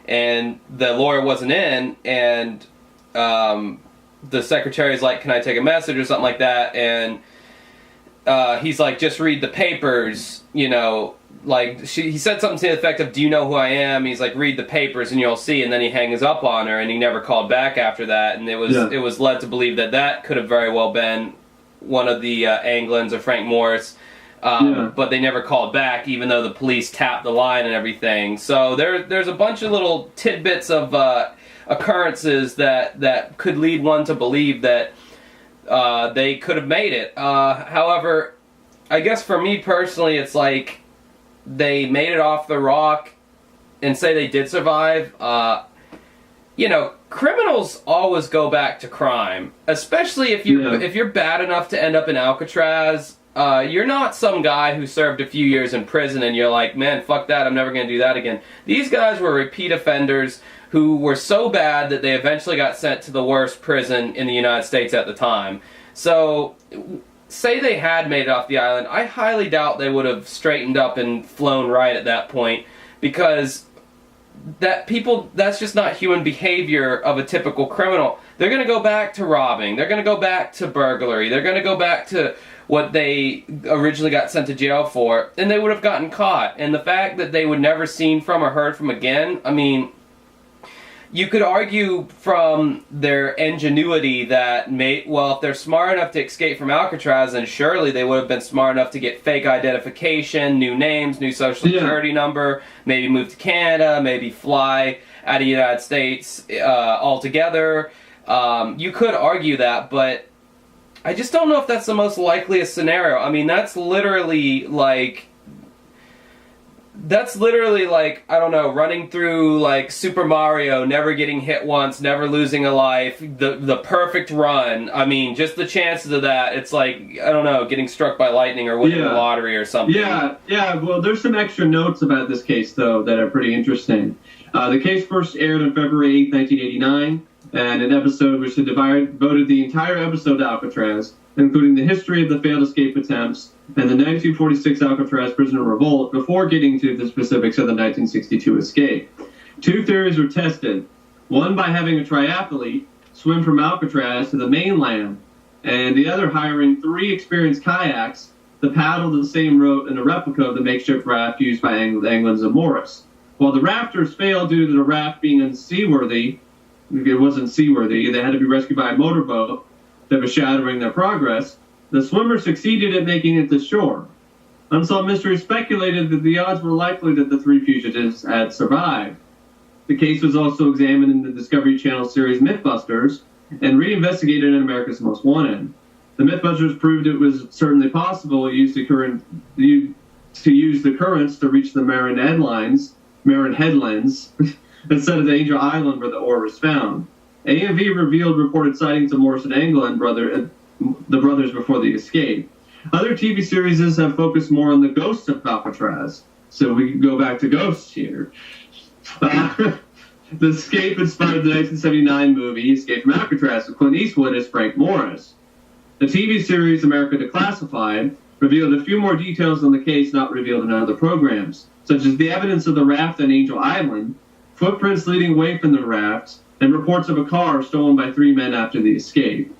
and the lawyer wasn't in, and the secretary's like, "Can I take a message?" or something like that, and he's like, "Just read the papers, Like, he said something to the effect of, "Do you know who I am?" He's like, "Read the papers and you'll see," and then he hangs up on her, and he never called back after that, and it was led to believe that could have very well been one of the Anglins or Frank Morris, but they never called back, even though the police tapped the line and everything. So there's a bunch of little tidbits of occurrences that could lead one to believe that they could have made it. However, I guess for me personally, it's like, they made it off the rock and say they did survive. Criminals always go back to crime, especially if you're bad enough to end up in Alcatraz. You're not some guy who served a few years in prison and you're like, "Man, fuck that, I'm never going to do that again." These guys were repeat offenders who were so bad that they eventually got sent to the worst prison in the United States at the time. So say they had made it off the island, I highly doubt they would have straightened up and flown right at that point, because that's just not human behavior of a typical criminal. They're going to go back to robbing. They're going to go back to burglary. They're going to go back to what they originally got sent to jail for, and they would have gotten caught. And the fact that they would never seen from or heard from again, I mean, you could argue from their ingenuity that, if they're smart enough to escape from Alcatraz, then surely they would have been smart enough to get fake identification, new names, new social security number, maybe move to Canada, maybe fly out of the United States altogether. You could argue that, but I just don't know if that's the most likeliest scenario. I mean, that's literally like, I don't know, running through like Super Mario, never getting hit once, never losing a life, the perfect run. I mean, just the chances of that, it's like, I don't know, getting struck by lightning or winning the lottery or something. Yeah, well, there's some extra notes about this case, though, that are pretty interesting. The case first aired on February 8, 1989, and an episode which had devoted the entire episode to Alcatraz, including the history of the failed escape attempts and the 1946 Alcatraz prisoner revolt, before getting to the specifics of the 1962 escape. Two theories were tested, one by having a triathlete swim from Alcatraz to the mainland, and the other hiring 3 experienced kayaks to paddle the same route in a replica of the makeshift raft used by England's Morris. While the rafters failed due to the raft being unseaworthy, it wasn't seaworthy, they had to be rescued by a motorboat that was shadowing their progress, the swimmers succeeded at making it to shore. Unsolved Mystery speculated that the odds were likely that the 3 fugitives had survived. The case was also examined in the Discovery Channel series Mythbusters and reinvestigated in America's Most Wanted. The Mythbusters proved it was certainly possible to use the currents to reach the Marin Headlands, instead of the Angel Island where the ore was found. AMV revealed reported sightings of Morris and England, the brothers before the escape. Other TV series have focused more on the ghosts of Alcatraz, so we can go back to ghosts here. The escape inspired the 1979 movie Escape from Alcatraz with Clint Eastwood as Frank Morris. The TV series America Declassified revealed a few more details on the case not revealed in other programs, such as the evidence of the raft on Angel Island, footprints leading away from the raft, and reports of a car stolen by 3 men after the escape.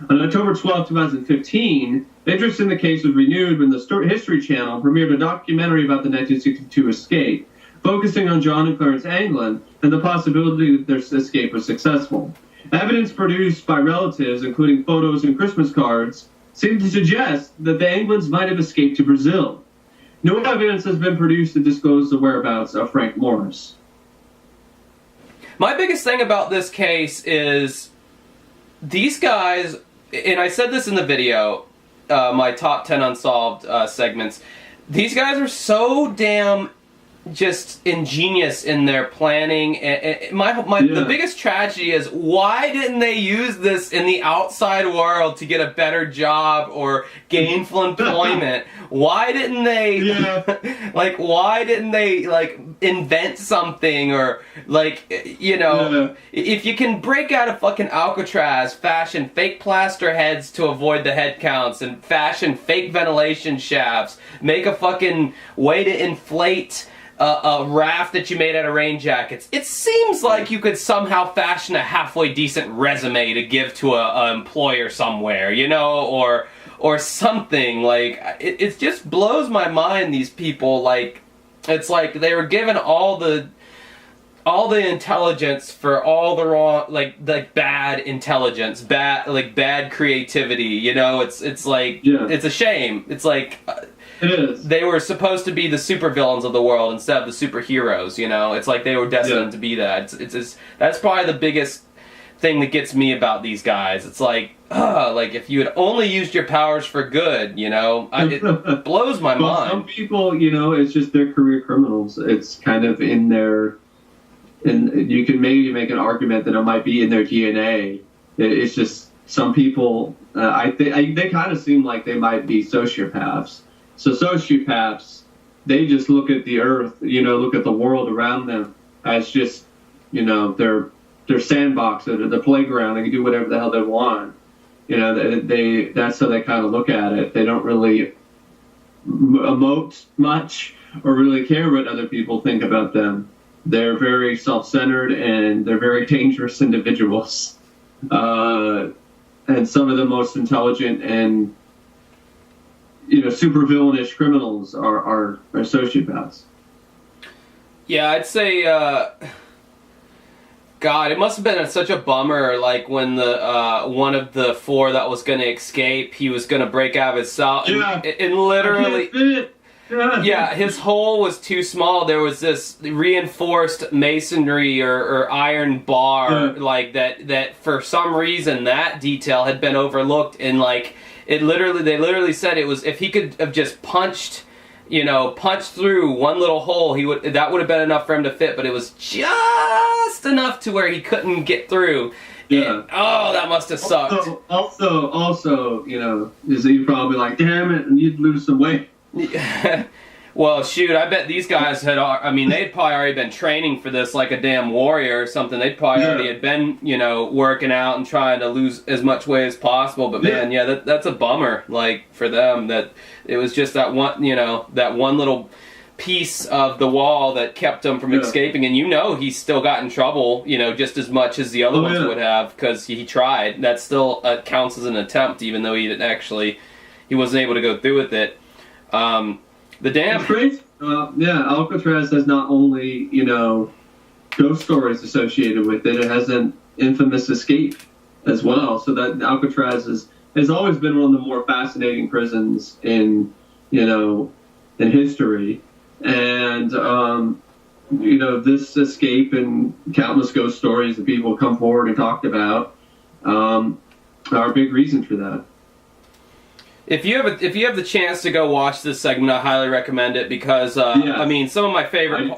On October 12, 2015, interest in the case was renewed when the History Channel premiered a documentary about the 1962 escape, focusing on John and Clarence Anglin and the possibility that their escape was successful. Evidence produced by relatives, including photos and Christmas cards, seemed to suggest that the Anglins might have escaped to Brazil. No evidence has been produced to disclose the whereabouts of Frank Morris. My biggest thing about this case is these guys, and I said this in the video, my top 10 unsolved segments, these guys are so damn just ingenious in their planning. The biggest tragedy is, why didn't they use this in the outside world to get a better job or gainful employment? Why didn't they why didn't they invent something, or if you can break out of fucking Alcatraz, fashion fake plaster heads to avoid the head counts, and fashion fake ventilation shafts, make a fucking way to inflate a raft that you made out of rain jackets. It seems like you could somehow fashion a halfway decent resume to give to a employer somewhere, or something. It just blows my mind, these people. It's like they were given all the intelligence for all the wrong, bad intelligence, bad creativity. It's it's a shame. It's like. It is. They were supposed to be the supervillains of the world instead of the superheroes, It's like they were destined to be that. That's probably the biggest thing that gets me about these guys. It's like if you had only used your powers for good, it blows my mind. Some people, it's just they're career criminals. It's kind of in their, and you can maybe make an argument that it might be in their DNA. It's just some people, they kind of seem like they might be sociopaths. So sociopaths, they just look at the earth, look at the world around them as just, their sandbox or the playground. They can do whatever the hell they want. You know, that's how they kind of look at it. They don't really emote much or really care what other people think about them. They're very self-centered and they're very dangerous individuals. And some of the most intelligent and, you know, super villainish criminals are sociopaths. Yeah, I'd say, God, it must have been such a bummer, like, when the one of the four that was going to escape, he was going to break out of his cell, and literally... Yeah, his hole was too small. There was this reinforced masonry or iron bar, like, that for some reason that detail had been overlooked, and, like, they literally said it was, if he could have just punched through one little hole, that would have been enough for him to fit, but it was just enough to where he couldn't get through. Yeah. And, oh, that must have sucked. Also, you know, you'd probably be like, damn it, and you'd lose some weight. Well, shoot, I bet these guys they'd probably already been training for this like a damn warrior or something. They'd probably already had been, you know, working out and trying to lose as much weight as possible. But man, that's a bummer, like, for them, that it was just that one little piece of the wall that kept him from escaping. And you know he still got in trouble, you know, just as much as the other ones would have, because he tried. That still counts as an attempt, even though he wasn't able to go through with it. The damn... Alcatraz has not only, you know, ghost stories associated with it, it has an infamous escape as well. So that Alcatraz has always been one of the more fascinating prisons in history. And, you know, this escape and countless ghost stories that people come forward and talked about are a big reason for that. If you have the chance to go watch this segment, I highly recommend it, because I mean, some of my favorite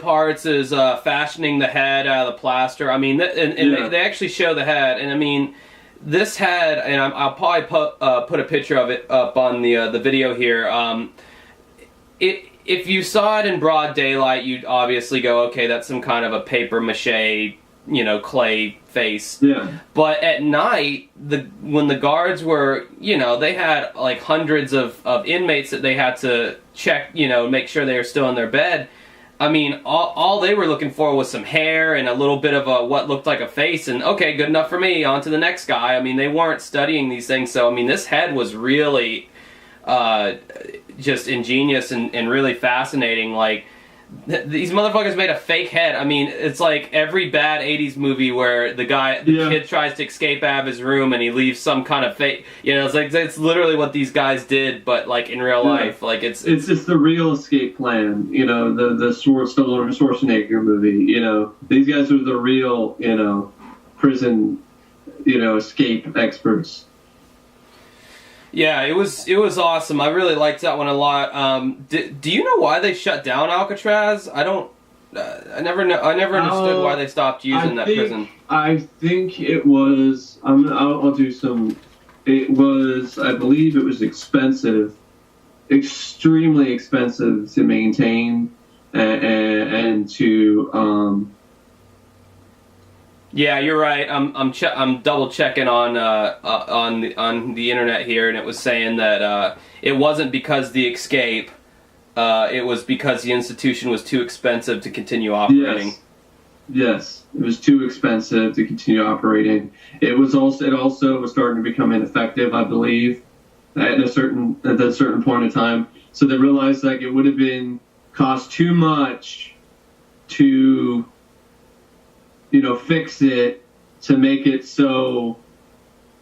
parts is fashioning the head out of the plaster. I mean, they actually show the head, and I mean, this head, and I'll probably put a picture of it up on the video here. If you saw it in broad daylight, you'd obviously go, okay, that's some kind of a paper mache, you know, clay face. Yeah. But at night, when the guards were, you know, they had like hundreds of inmates that they had to check, you know, make sure they were still in their bed. I mean, all they were looking for was some hair and a little bit of what looked like a face, and okay, good enough for me, on to the next guy. I mean, they weren't studying these things, so I mean, this head was really just ingenious and really fascinating. Like, these motherfuckers made a fake head. I mean, it's like every bad 80s movie where the kid tries to escape out of his room and he leaves some kind of fake, you know, it's literally what these guys did, but like in real life. Like it's just the real escape plan, you know, the Stallone Schwarzenegger movie, you know. These guys are the real, you know, prison, you know, escape experts. Yeah, it was awesome. I really liked that one a lot. Do you know why they shut down Alcatraz? I never understood why they stopped using that prison. I think it was. I'll do some. It was. I believe it was expensive, extremely expensive to maintain, and to. Yeah, you're right. I'm double checking on the internet here, and it was saying that it wasn't because the escape, it was because the institution was too expensive to continue operating. Yes, it was too expensive to continue operating. It also was starting to become ineffective, I believe, at a certain point in time. So they realized like it would have been cost too much to, you know, fix it, to make it so,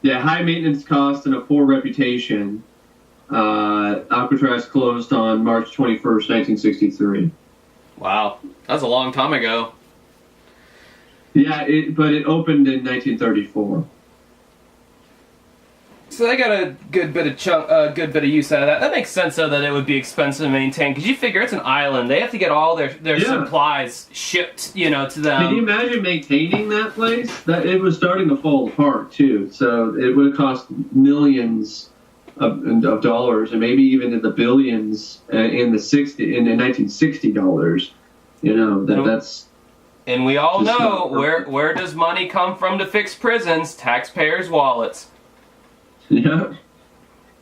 high maintenance cost and a poor reputation. Alcatraz closed on March 21st, 1963. Wow, that's a long time ago. Yeah, but it opened in 1934. So they got a good bit of use out of that. That makes sense, though, that it would be expensive to maintain, because you figure it's an island. They have to get all their supplies shipped, you know, to them. Can you imagine maintaining that place? That it was starting to fall apart too. So it would have cost millions of dollars, and maybe even in the billions in 1960 dollars. You know, that's And we all know where does money come from to fix prisons? Taxpayers' wallets. Yeah.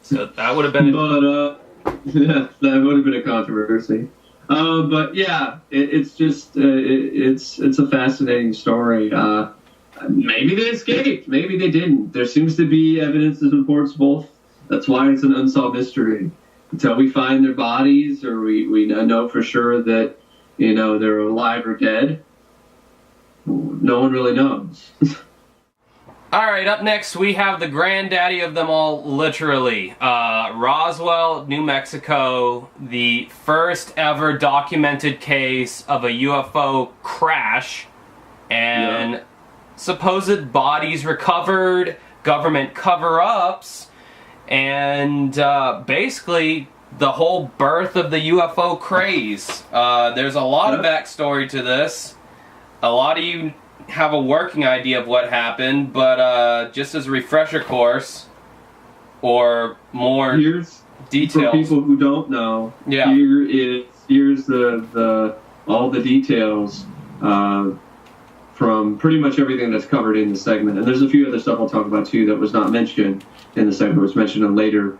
So that would have been. Yeah, that would have been a controversy. But yeah, it's just it's a fascinating story. Maybe they escaped, maybe they didn't. There seems to be evidence that supports both. That's why it's an unsolved mystery. Until we find their bodies, or we know for sure that they're alive or dead, no one really knows. Alright, up next we have the granddaddy of them all, literally. Roswell, New Mexico, the first ever documented case of a UFO crash, and supposed bodies recovered, government cover-ups, and basically the whole birth of the UFO craze. There's a lot of backstory to this. A lot of you have a working idea of what happened, but just as a refresher course, or more details. For people who don't know, here's the all the details from pretty much everything that's covered in the segment. And there's a few other stuff I'll talk about too that was not mentioned in the segment. It was mentioned in later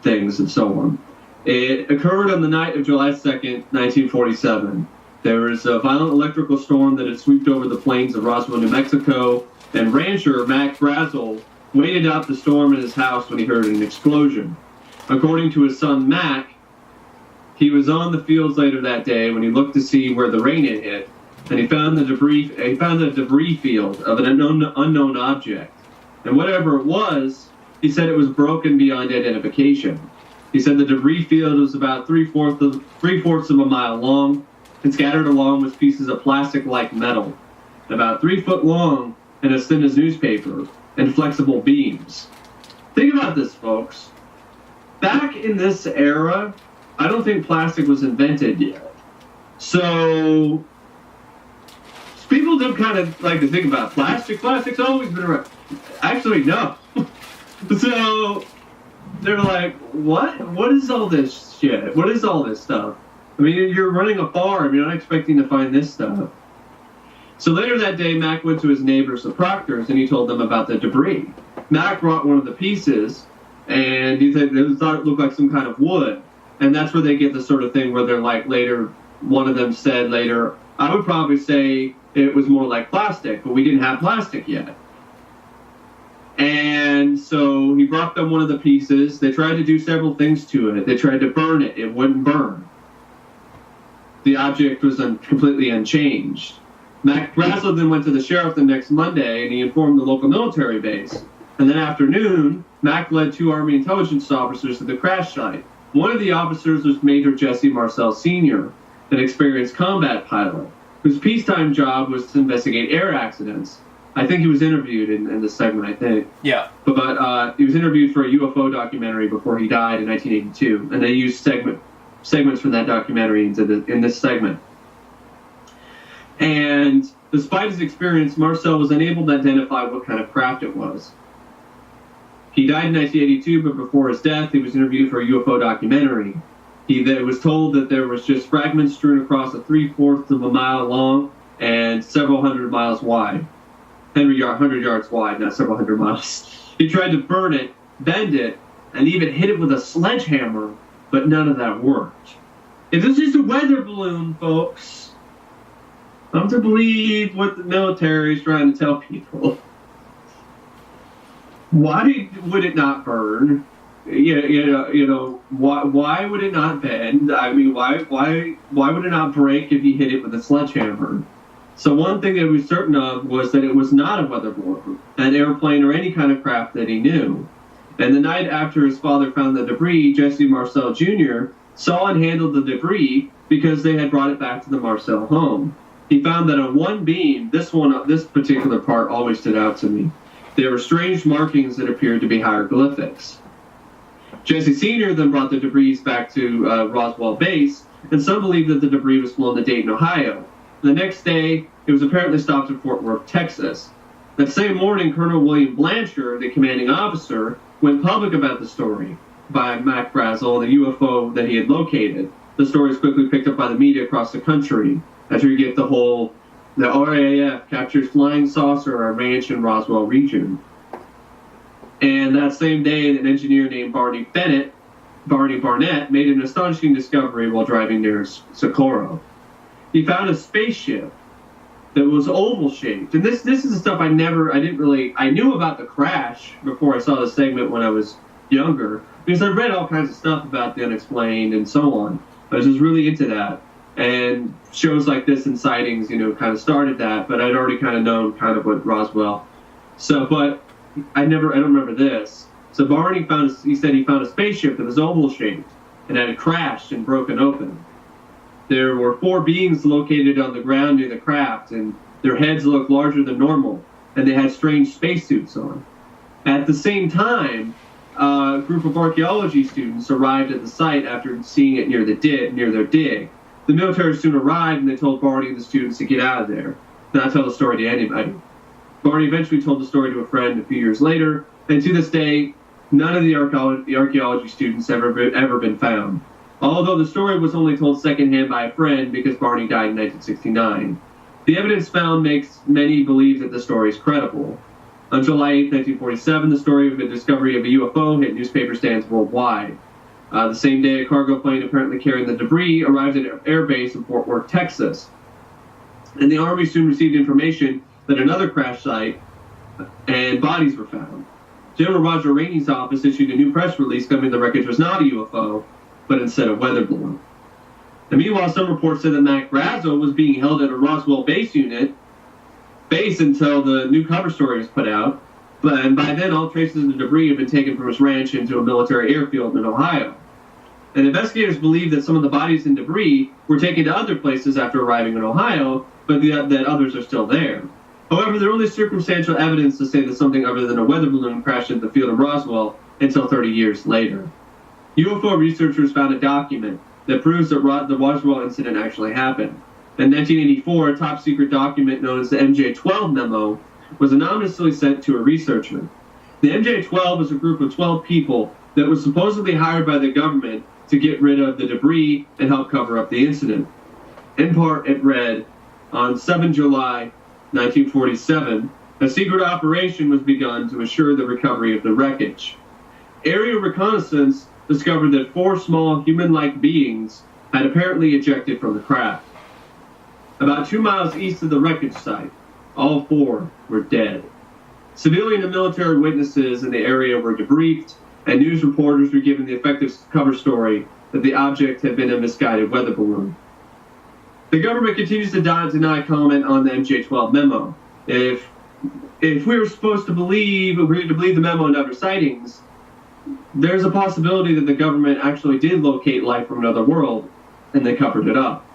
things and so on. It occurred on the night of July 2nd, 1947. There was a violent electrical storm that had swept over the plains of Roswell, New Mexico, and rancher Mac Brazel waited out the storm in his house when he heard an explosion. According to his son Mac, he was on the fields later that day when he looked to see where the rain had hit, and he found the debris field of an unknown object. And whatever it was, he said it was broken beyond identification. He said the debris field was about three-fourths of a mile long, and scattered along with pieces of plastic-like metal, about 3 foot long and as thin as newspaper, and flexible beams. Think about this, folks. Back in this era, I don't think plastic was invented yet. So people do kind of like to think about plastic. Plastic's always been around. Actually, no. So they're like, what? What is all this shit? What is all this stuff? I mean, you're running a farm. You're not expecting to find this stuff. So later that day, Mac went to his neighbors, the Proctors, and he told them about the debris. Mac brought one of the pieces, and he said they thought it looked like some kind of wood. And that's where they get the sort of thing where they're like later, one of them said later, I would probably say it was more like plastic, but we didn't have plastic yet. And so he brought them one of the pieces. They tried to do several things to it. They tried to burn it. It wouldn't burn. The object was completely unchanged. Mac Brazel then went to the sheriff the next Monday, and he informed the local military base. And that afternoon, Mac led 2 Army intelligence officers to the crash site. One of the officers was Major Jesse Marcel Sr., an experienced combat pilot, whose peacetime job was to investigate air accidents. I think he was interviewed in this segment, I think. Yeah. But he was interviewed for a UFO documentary before he died in 1982, and they used segments from that documentary in this segment. And despite his experience, Marcel was unable to identify what kind of craft it was. He died in 1982, but before his death, he was interviewed for a UFO documentary. He was told that there was just fragments strewn across a 3/4 of a mile long and several hundred miles wide. 100 yards wide, not several hundred miles. He tried to burn it, bend it, and even hit it with a sledgehammer, but none of that worked. If this is a weather balloon, folks, I'm to believe what the military is trying to tell people. Why would it not burn? Why would it not bend? I mean, why would it not break if you hit it with a sledgehammer? So one thing that he was certain of was that it was not a weather balloon, an airplane, or any kind of craft that he knew. And the night after his father found the debris, Jesse Marcel Jr. saw and handled the debris because they had brought it back to the Marcel home. He found that on one beam, this particular part always stood out to me, there were strange markings that appeared to be hieroglyphics. Jesse Sr. then brought the debris back to Roswell base, and some believe that the debris was flown to Dayton, Ohio. The next day, it was apparently stopped in Fort Worth, Texas. That same morning, Colonel William Blanchard, the commanding officer, went public about the story by Mac Brazel, the UFO that he had located. The story was quickly picked up by the media across the country. After you get the RAF captures flying saucer at a ranch in Roswell region. And that same day, an engineer named Barney Barnett made an astonishing discovery while driving near Socorro. He found a spaceship that was oval-shaped. And this is the stuff I knew about the crash before I saw the segment when I was younger, because I read all kinds of stuff about the unexplained and so on. I was just really into that. And shows like this and sightings, kind of started that, but I'd already kind of known kind of what Roswell. So, but I don't remember this. So Barney said he found a spaceship that was oval-shaped and had crashed and broken open. There were 4 beings located on the ground near the craft, and their heads looked larger than normal, and they had strange spacesuits on. At the same time, a group of archaeology students arrived at the site after seeing it near their dig. The military soon arrived, and they told Barney and the students to get out of there, not tell the story to anybody. Barney eventually told the story to a friend a few years later, and to this day, none of the archaeology students ever been found. Although the story was only told secondhand by a friend because Barney died in 1969. The evidence found makes many believe that the story is credible. On July 8, 1947, the story of the discovery of a UFO hit newspaper stands worldwide. The same day, a cargo plane apparently carrying the debris arrived at an air base in Fort Worth, Texas. And the Army soon received information that another crash site and bodies were found. General Roger Rainey's office issued a new press release claiming the wreckage was not a UFO, but instead a weather balloon. And meanwhile, some reports said that Mac Brazzo was being held at a Roswell base until the new cover story was put out. And by then, all traces of the debris had been taken from his ranch into a military airfield in Ohio. And investigators believe that some of the bodies and debris were taken to other places after arriving in Ohio, but that others are still there. However, there are only circumstantial evidence to say that something other than a weather balloon crashed into the field of Roswell until 30 years later. UFO researchers found a document that proves that the Roswell incident actually happened. In 1984, a top-secret document known as the MJ-12 memo was anonymously sent to a researcher. The MJ-12 is a group of 12 people that was supposedly hired by the government to get rid of the debris and help cover up the incident. In part, it read, on 7 July 1947, a secret operation was begun to assure the recovery of the wreckage. Aerial reconnaissance discovered that 4 small human-like beings had apparently ejected from the craft. About 2 miles east of the wreckage site, all 4 were dead. Civilian and military witnesses in the area were debriefed, and news reporters were given the effective cover story that the object had been a misguided weather balloon. The government continues to deny comment on the MJ-12 memo. If we were supposed to believe, if we were to believe the memo and other sightings, there's a possibility that the government actually did locate life from another world, and they covered it up.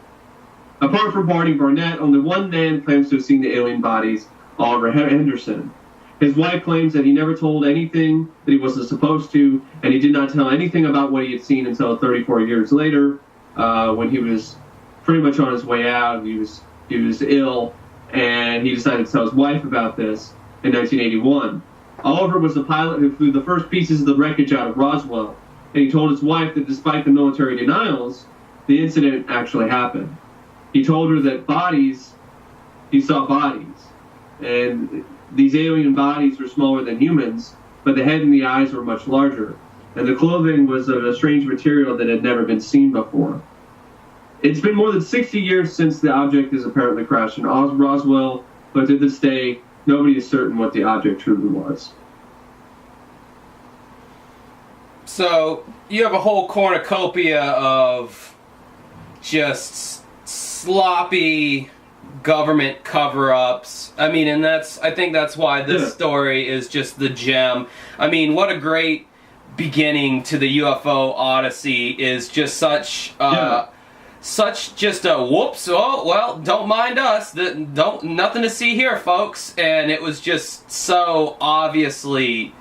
Apart from Barney Barnett, only one man claims to have seen the alien bodies, Oliver Henderson. His wife claims that he never told anything that he wasn't supposed to, and he did not tell anything about what he had seen until 34 years later, when he was pretty much on his way out. He was ill, and he decided to tell his wife about this in 1981. Oliver was the pilot who flew the first pieces of the wreckage out of Roswell, and he told his wife that despite the military denials, the incident actually happened. He told her that he saw bodies, and these alien bodies were smaller than humans, but the head and the eyes were much larger, and the clothing was of a strange material that had never been seen before. It's been more than 60 years since the object has apparently crashed in Roswell, but to this day, nobody is certain what the object truly was. So, you have a whole cornucopia of just sloppy government cover-ups. I mean, and I think that's why this story is just the gem. I mean, what a great beginning to the UFO Odyssey is just such just a whoops, oh, well, don't mind us, nothing to see here, folks. And it was just so obviously,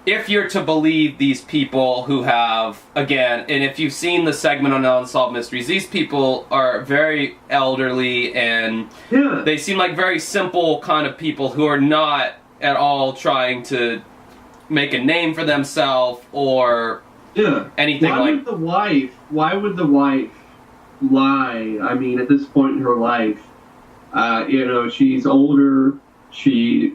if you're to believe these people who have, again, and if you've seen the segment on Unsolved Mysteries, these people are very elderly, and they seem like very simple kind of people who are not at all trying to make a name for themselves or anything Why would the wife lie. I mean, at this point in her life, she's older. She's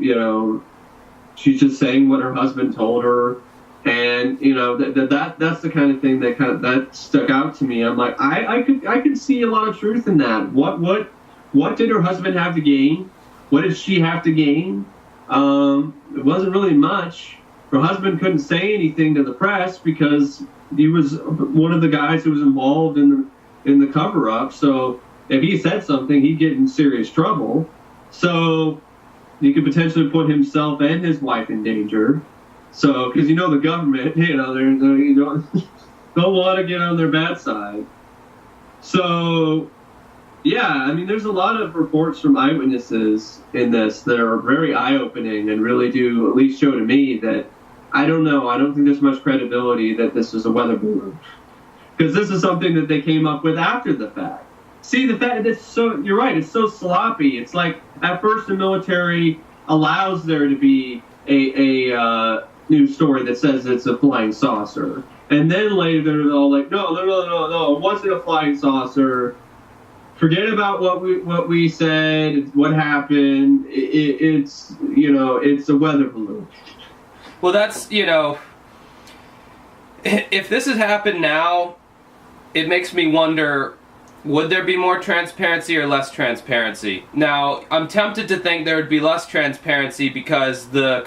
just saying what her husband told her, and that's the kind of thing that stuck out to me. I'm like, I could see a lot of truth in that. What did her husband have to gain? What did she have to gain? It wasn't really much. Her husband couldn't say anything to the press because he was one of the guys who was involved in the cover-up. So if he said something, he'd get in serious trouble. So he could potentially put himself and his wife in danger. So, because the government, they don't want to get on their bad side. So, yeah, I mean, there's a lot of reports from eyewitnesses in this that are very eye-opening and really do at least show to me that, I don't know, I don't think there's much credibility that this is a weather balloon. Because this is something that they came up with after the fact. See, the fact that you're right, it's so sloppy. It's like, at first the military allows there to be a news story that says it's a flying saucer. And then later they're all like, no, it wasn't a flying saucer. Forget about what we said, what happened. It's a weather balloon. Well, that's, if this has happened now, it makes me wonder, would there be more transparency or less transparency? Now, I'm tempted to think there would be less transparency because the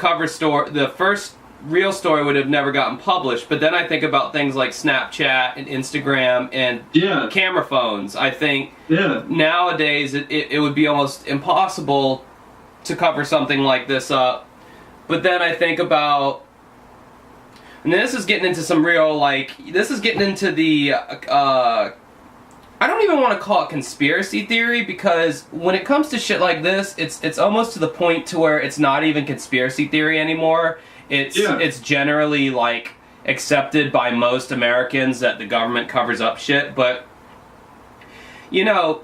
first real story would have never gotten published, but then I think about things like Snapchat and Instagram and camera phones. I think nowadays it would be almost impossible to cover something like this up. But then I think about, and this is getting into some real, this is getting into the, I don't even want to call it conspiracy theory, because when it comes to shit like this, it's almost to the point to where it's not even conspiracy theory anymore. It's generally accepted by most Americans that the government covers up shit. But they had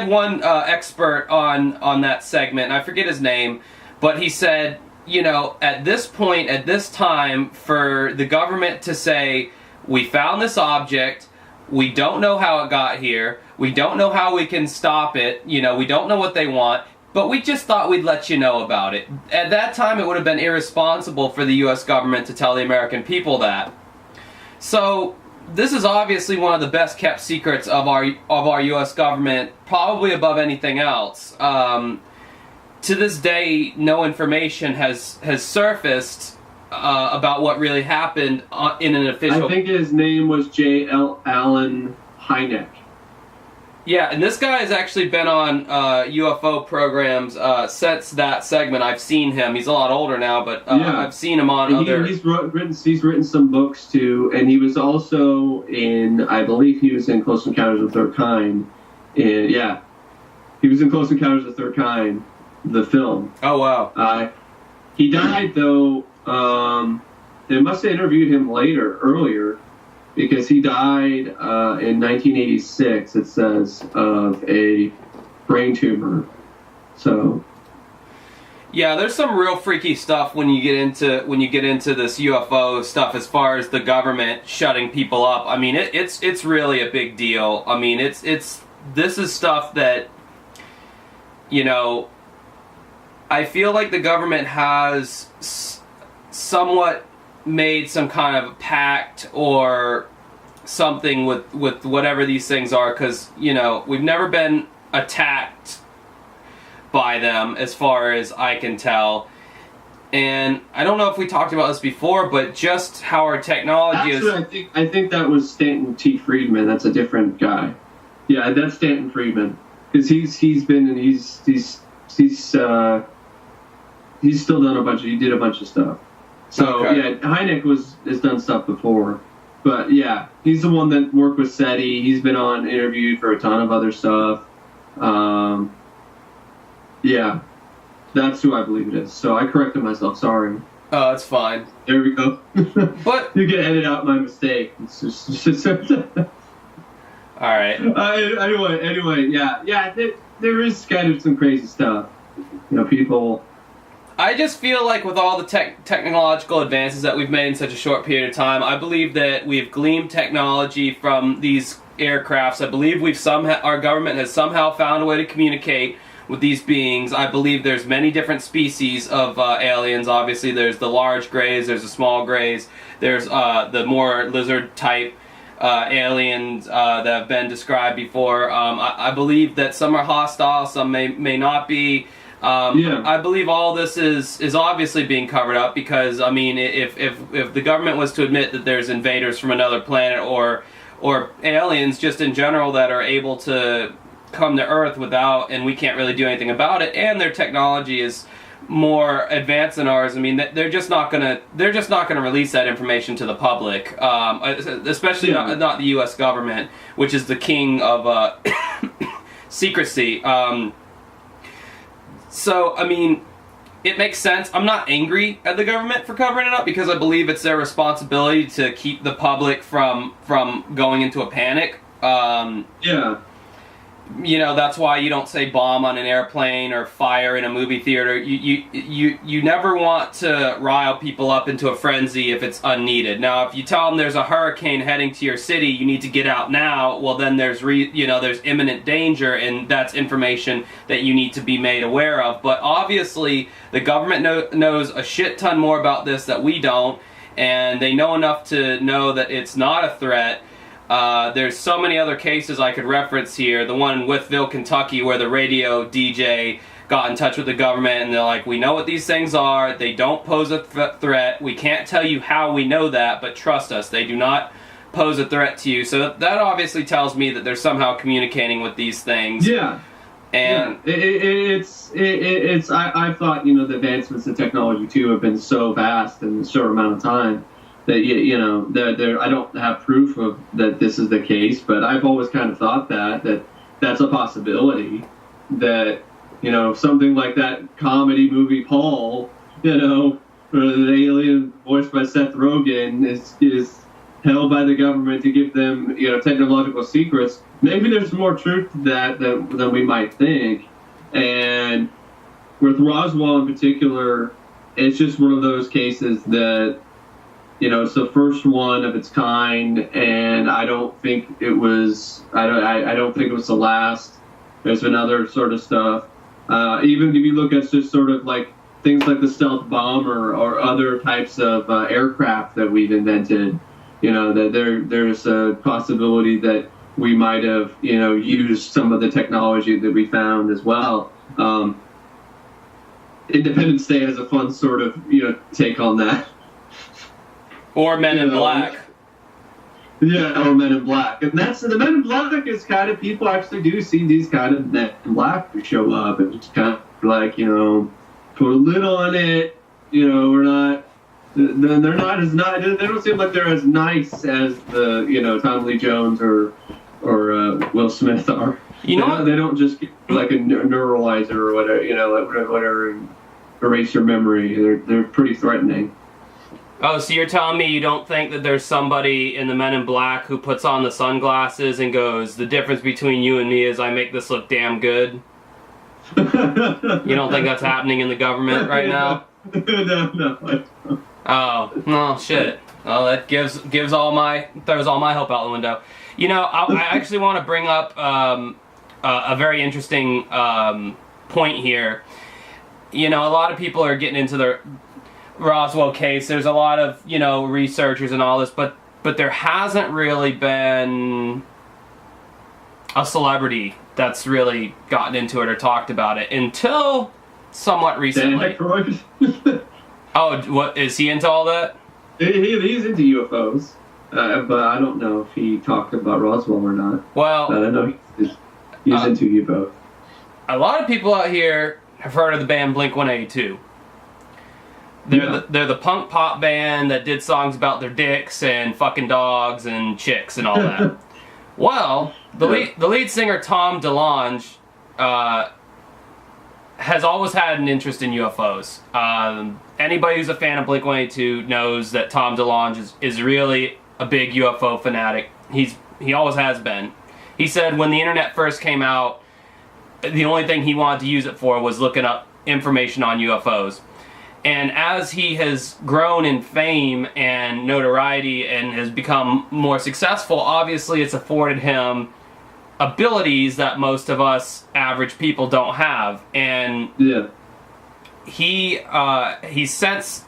one expert on that segment, and I forget his name, but he said, at this point, at this time, for the government to say, we found this object, we don't know how it got here, we don't know how we can stop it, we don't know what they want, but we just thought we'd let you know about it. At that time, it would have been irresponsible for the U.S. government to tell the American people that. So, this is obviously one of the best kept secrets of our U.S. government, probably above anything else. To this day, no information has surfaced about what really happened in an official... I think his name was J. Allen Hynek. Yeah, and this guy has actually been on UFO programs since that segment. I've seen him. He's a lot older now, but I've seen him on other... He's written some books, too, and he was also I believe he was in Close Encounters of the Third Kind. And, he was in Close Encounters of the Third Kind, the film. Oh, wow. He died, though... they must have interviewed him earlier, because he died in 1986, it says, of a brain tumor. So, yeah, there's some real freaky stuff when you get into this UFO stuff as far as the government shutting people up. I mean, it's really a big deal. I mean, this is stuff that, I feel like the government has somewhat made some kind of pact or something with whatever these things are, because we've never been attacked by them as far as I can tell. And I don't know if we talked about this before, but just how our technology is... I think that was Stanton T. Friedman. That's a different guy. Yeah, that's Stanton Friedman, because he's still done he did a bunch of stuff. So, okay. Hynek has done stuff before. But, yeah, he's the one that worked with SETI. He's been interviewed for a ton of other stuff. Yeah, that's who I believe it is. So I corrected myself, sorry. Oh, that's fine. There we go. But you can edit out my mistake. It's just all right. Anyway, yeah. There is kind of some crazy stuff. People... I just feel like with all the technological advances that we've made in such a short period of time, I believe that we've gleaned technology from these aircrafts. I believe our government has somehow found a way to communicate with these beings. I believe there's many different species of aliens. Obviously, there's the large grays, there's the small grays, there's the more lizard type aliens that have been described before. I believe that some are hostile, some may not be. I believe all this is obviously being covered up because, I mean, if the government was to admit that there's invaders from another planet or aliens just in general that are able to come to Earth and we can't really do anything about it, and their technology is more advanced than ours, I mean, they're just not gonna release that information to the public, especially not the U.S. government, which is the king of secrecy. So, I mean, it makes sense. I'm not angry at the government for covering it up because I believe it's their responsibility to keep the public from going into a panic. You know, that's why you don't say bomb on an airplane or fire in a movie theater. You never want to rile people up into a frenzy if it's unneeded. Now, if you tell them there's a hurricane heading to your city, you need to get out now, well then there's imminent danger, and that's information that you need to be made aware of. But obviously, the government knows a shit ton more about this that we don't, and they know enough to know that it's not a threat. There's so many other cases I could reference here. The one in Wytheville, Kentucky, where the radio DJ got in touch with the government and they're like, we know what these things are, they don't pose a threat, we can't tell you how we know that, but trust us, they do not pose a threat to you. So that obviously tells me that they're somehow communicating with these things. Yeah. And I thought, the advancements in technology too have been so vast in a short amount of time that I don't have proof of that this is the case, but I've always kind of thought that's a possibility. That something like that comedy movie Paul, the alien voiced by Seth Rogen is held by the government to give them technological secrets. Maybe there's more truth to that than we might think. And with Roswell in particular, it's just one of those cases that. It's the first one of its kind, and I don't think it was. I don't think it was the last. There's been other sort of stuff. Even if you look at just sort of like things like the stealth bomber or other types of aircraft that we've invented, that there's a possibility that we might have, used some of the technology that we found as well. Independence Day has a fun sort of take on that. Or Men in Black. Yeah, or Men in Black. And that's the Men in Black is kind of, people actually do see these kind of Men in Black show up and just kind of like, put a lid on it. We're not, they're not as nice, they don't seem like they're as nice as the, Tom Lee Jones or Will Smith are. They don't just get like a neuralizer or whatever, whatever, and erase your memory. They're pretty threatening. Oh, so you're telling me you don't think that there's somebody in the Men in Black who puts on the sunglasses and goes, the difference between you and me is I make this look damn good? You don't think that's happening in the government right now? No. Oh, well, shit. Well, that throws all my hope out the window. I actually want to bring up a very interesting point here. A lot of people are getting into the Roswell case. There's a lot of researchers and all this, but there hasn't really been a celebrity that's really gotten into it or talked about it until somewhat recently. Oh, what is he into all that? He's into UFOs, but I don't know if he talked about Roswell or not. Well, but I know he's into UFOs. A lot of people out here have heard of the band Blink-182. They're the punk pop band that did songs about their dicks and fucking dogs and chicks and all that. Well, the lead singer Tom DeLonge has always had an interest in UFOs. Anybody who's a fan of Blink-182 knows that Tom DeLonge is really a big UFO fanatic. He always has been. He said when the internet first came out, the only thing he wanted to use it for was looking up information on UFOs. And as he has grown in fame and notoriety and has become more successful, obviously it's afforded him abilities that most of us average people don't have. And he's since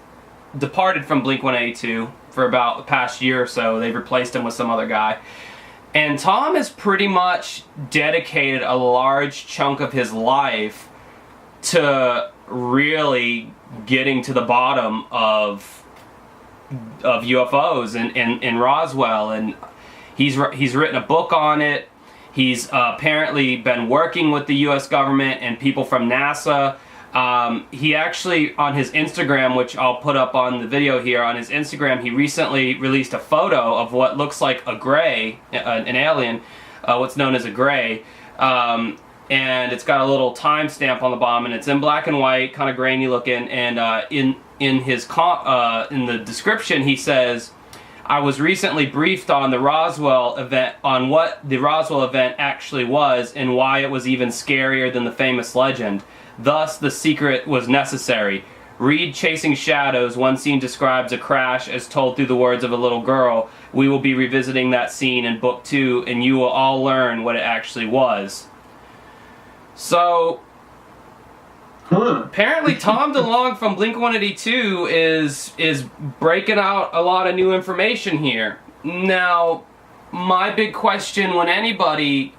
departed from Blink-182 for about the past year or so. They've replaced him with some other guy. And Tom has pretty much dedicated a large chunk of his life to really getting to the bottom of UFOs in Roswell. And he's written a book on it. He's apparently been working with the U.S. government and people from NASA. He actually, on his Instagram, which I'll put up on the video here, on his Instagram, he recently released a photo of what looks like a gray, an alien, what's known as a gray, and it's got a little timestamp on the bottom, and it's in black and white, kind of grainy looking, and in the description he says, "I was recently briefed on the Roswell event, on what the Roswell event actually was and why it was even scarier than the famous legend. Thus, the secret was necessary. Read Chasing Shadows. One scene describes a crash as told through the words of a little girl. We will be revisiting that scene in Book 2, and you will all learn what it actually was." So, apparently Tom DeLonge from Blink-182 is breaking out a lot of new information here. Now, my big question when anybody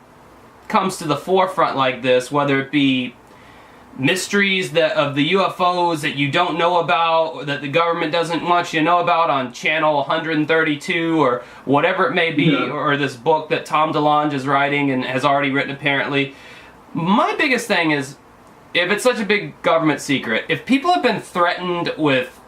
comes to the forefront like this, whether it be mysteries of the UFOs that you don't know about, that the government doesn't want you to know about on channel 132 or whatever it may be, or this book that Tom DeLonge is writing and has already written apparently, my biggest thing is, if it's such a big government secret, if people have been threatened with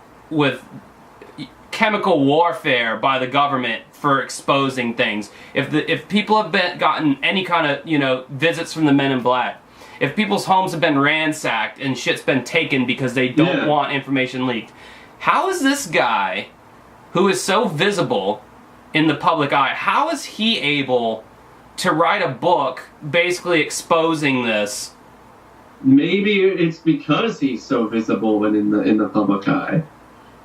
chemical warfare by the government for exposing things, if people have gotten any kind of visits from the Men in Black, if people's homes have been ransacked and shit's been taken because they don't want information leaked, how is this guy, who is so visible in the public eye, how is he able to write a book basically exposing this? Maybe it's because he's so visible and in the public eye.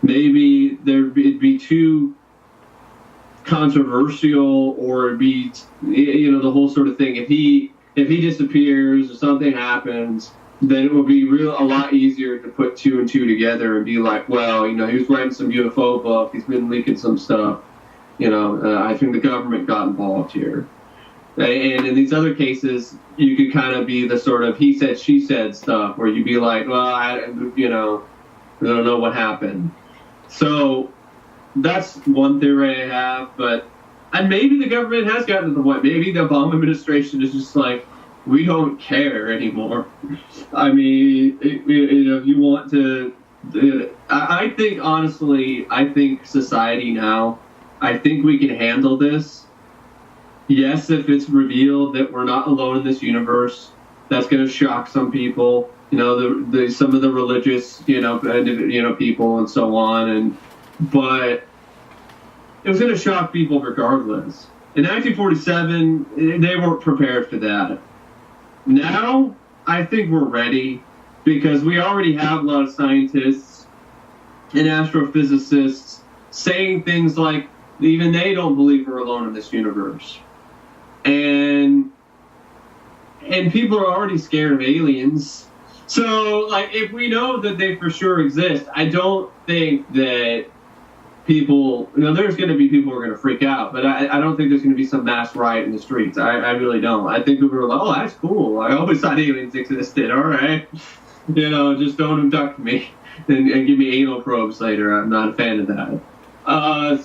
Maybe it'd be too controversial, or it'd be the whole sort of thing. If he disappears or something happens, then it will be a lot easier to put two and two together and be like, well, he was writing some UFO book, he's been leaking some stuff. I think the government got involved here. And in these other cases, you could kind of be the sort of he said, she said stuff, where you'd be like, well, I don't know what happened. So that's one theory I have, and maybe the government has gotten to the point. Maybe the Obama administration is just like, we don't care anymore. I mean, if you want to, I think, honestly, society now, I think we can handle this. Yes, if it's revealed that we're not alone in this universe, that's going to shock some people. Some of the religious, people and so on, but it was going to shock people regardless. In 1947, they weren't prepared for that. Now, I think we're ready, because we already have a lot of scientists and astrophysicists saying things like even they don't believe we're alone in this universe. And people are already scared of aliens. So, if we know that they for sure exist, I don't think that people, there's going to be people who are going to freak out, but I don't think there's going to be some mass riot in the streets. I really don't. I think people are like, oh, that's cool. I always thought aliens existed. All right. Just don't abduct me and give me anal probes later. I'm not a fan of that. I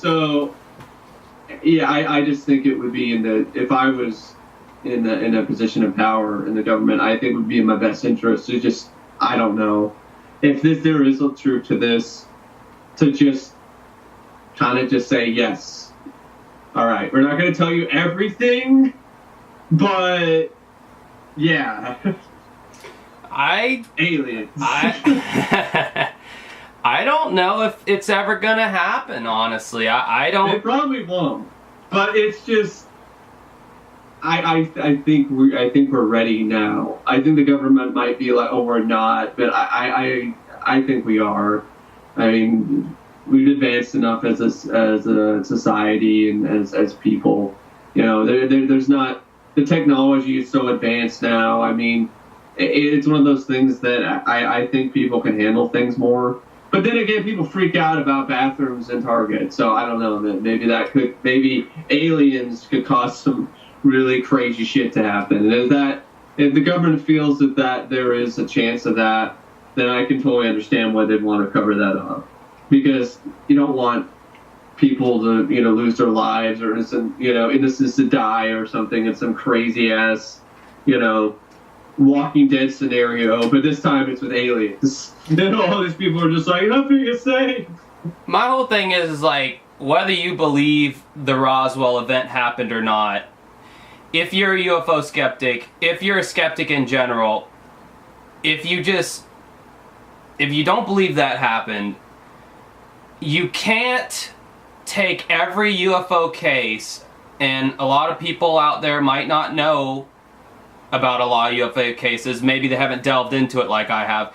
just think it would be if I was in a position of power in the government, I think it would be in my best interest to just, I don't know, if there is a truth to this, to just kind of just say, yes, all right, we're not going to tell you everything, but yeah. Aliens. I don't know if it's ever gonna happen, honestly. I don't. It probably won't. But it's just, I think we're ready now. I think the government might be like, oh, we're not, but I think we are. I mean, we've advanced enough as a society and as people. You know, there's not, the technology is so advanced now. I mean, it's one of those things that I think people can handle things more. But then again, people freak out about bathrooms in Target. So I don't know. Maybe aliens could cause some really crazy shit to happen. And if the government feels that there is a chance of that, then I can totally understand why they'd want to cover that up. Because you don't want people to, lose their lives or innocents to die or something in some crazy ass, Walking Dead scenario, but this time it's with aliens. Then all these people are just like, nothing is safe. My whole thing is like, whether you believe the Roswell event happened or not, if you're a UFO skeptic, if you're a skeptic in general, if you don't believe that happened, you can't take every UFO case, and a lot of people out there might not know about a lot of UFO cases. Maybe they haven't delved into it like I have.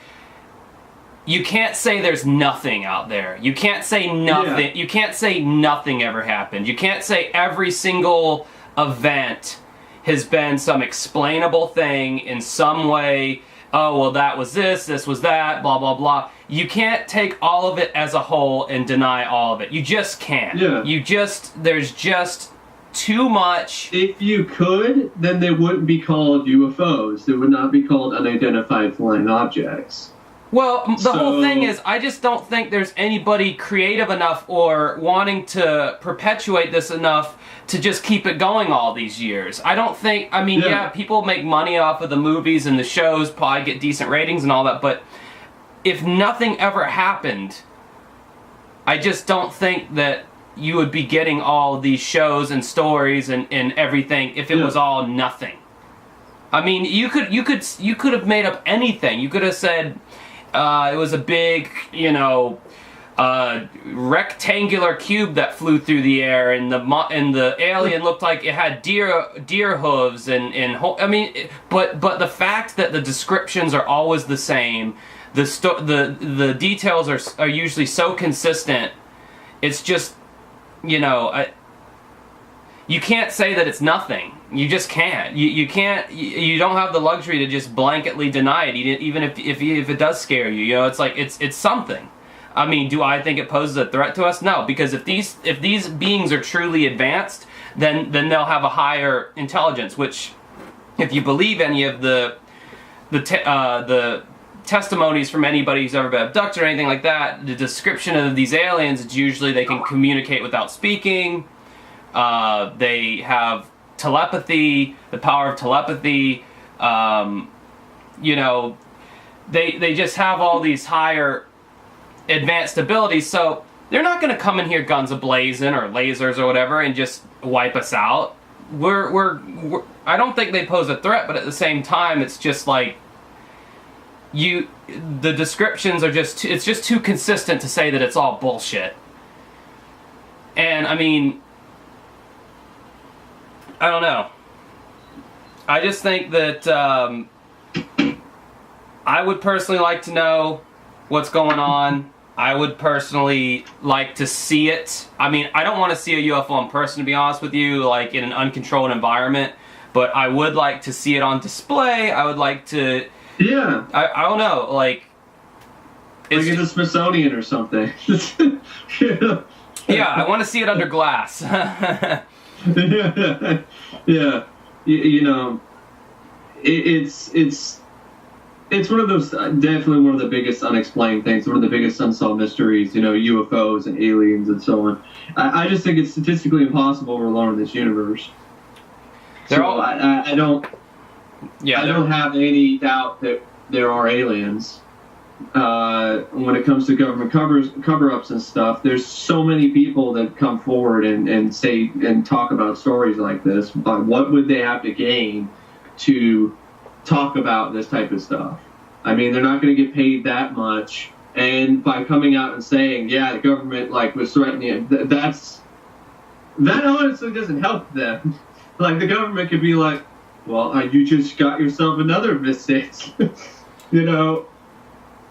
You can't say there's nothing out there. You can't say nothing. Yeah. You can't say nothing ever happened. You can't say every single event has been some explainable thing in some way. Oh, well, that was this was that, blah, blah, blah. You can't take all of it as a whole and deny all of it. You just can't. Yeah. There's just too much. If you could, then they wouldn't be called UFOs. They would not be called unidentified flying objects. Well, the whole thing is, I just don't think there's anybody creative enough or wanting to perpetuate this enough to just keep it going all these years. I don't think, yeah, people make money off of the movies and the shows, probably get decent ratings and all that, but if nothing ever happened, I just don't think that you would be getting all these shows and stories and everything if it was all nothing. I mean, you could have made up anything. You could have said it was a big, rectangular cube that flew through the air, and the alien looked like it had deer hooves but the fact that the descriptions are always the same, the details are usually so consistent. It's just, you can't say that it's nothing. You just can't. You can't. You don't have the luxury to just blanketly deny it, even if it does scare you. It's like it's something. I mean, do I think it poses a threat to us? No, because if these beings are truly advanced, then they'll have a higher intelligence. Which, if you believe any of the testimonies from anybody who's ever been abducted or anything like that, the description of these aliens, it's usually they can communicate without speaking. They have telepathy, the power of telepathy. They just have all these higher advanced abilities, so they're not going to come in here guns a-blazing or lasers or whatever and just wipe us out. I don't think they pose a threat, but at the same time, it's just like the descriptions are it's just too consistent to say that it's all bullshit. And I mean, I don't know. I just think that I would personally like to know what's going on. I would personally like to see it. I mean, I don't want to see a UFO in person, to be honest with you, like in an uncontrolled environment, but I would like to see it on display. I would like to... Yeah. I don't know, like in the Smithsonian or something. Yeah, I want to see it under glass. Yeah. It's one of those, definitely one of the biggest unexplained things, one of the biggest unsolved mysteries, UFOs and aliens and so on. I just think it's statistically impossible we're alone in this universe. I don't have any doubt that there are aliens. When it comes to government cover-ups and stuff, there's so many people that come forward and say and talk about stories like this. But what would they have to gain to talk about this type of stuff? I mean, they're not going to get paid that much, and by coming out and saying, yeah, the government was threatening it, that honestly doesn't help them. Like, the government could be like, well, you just got yourself another visit.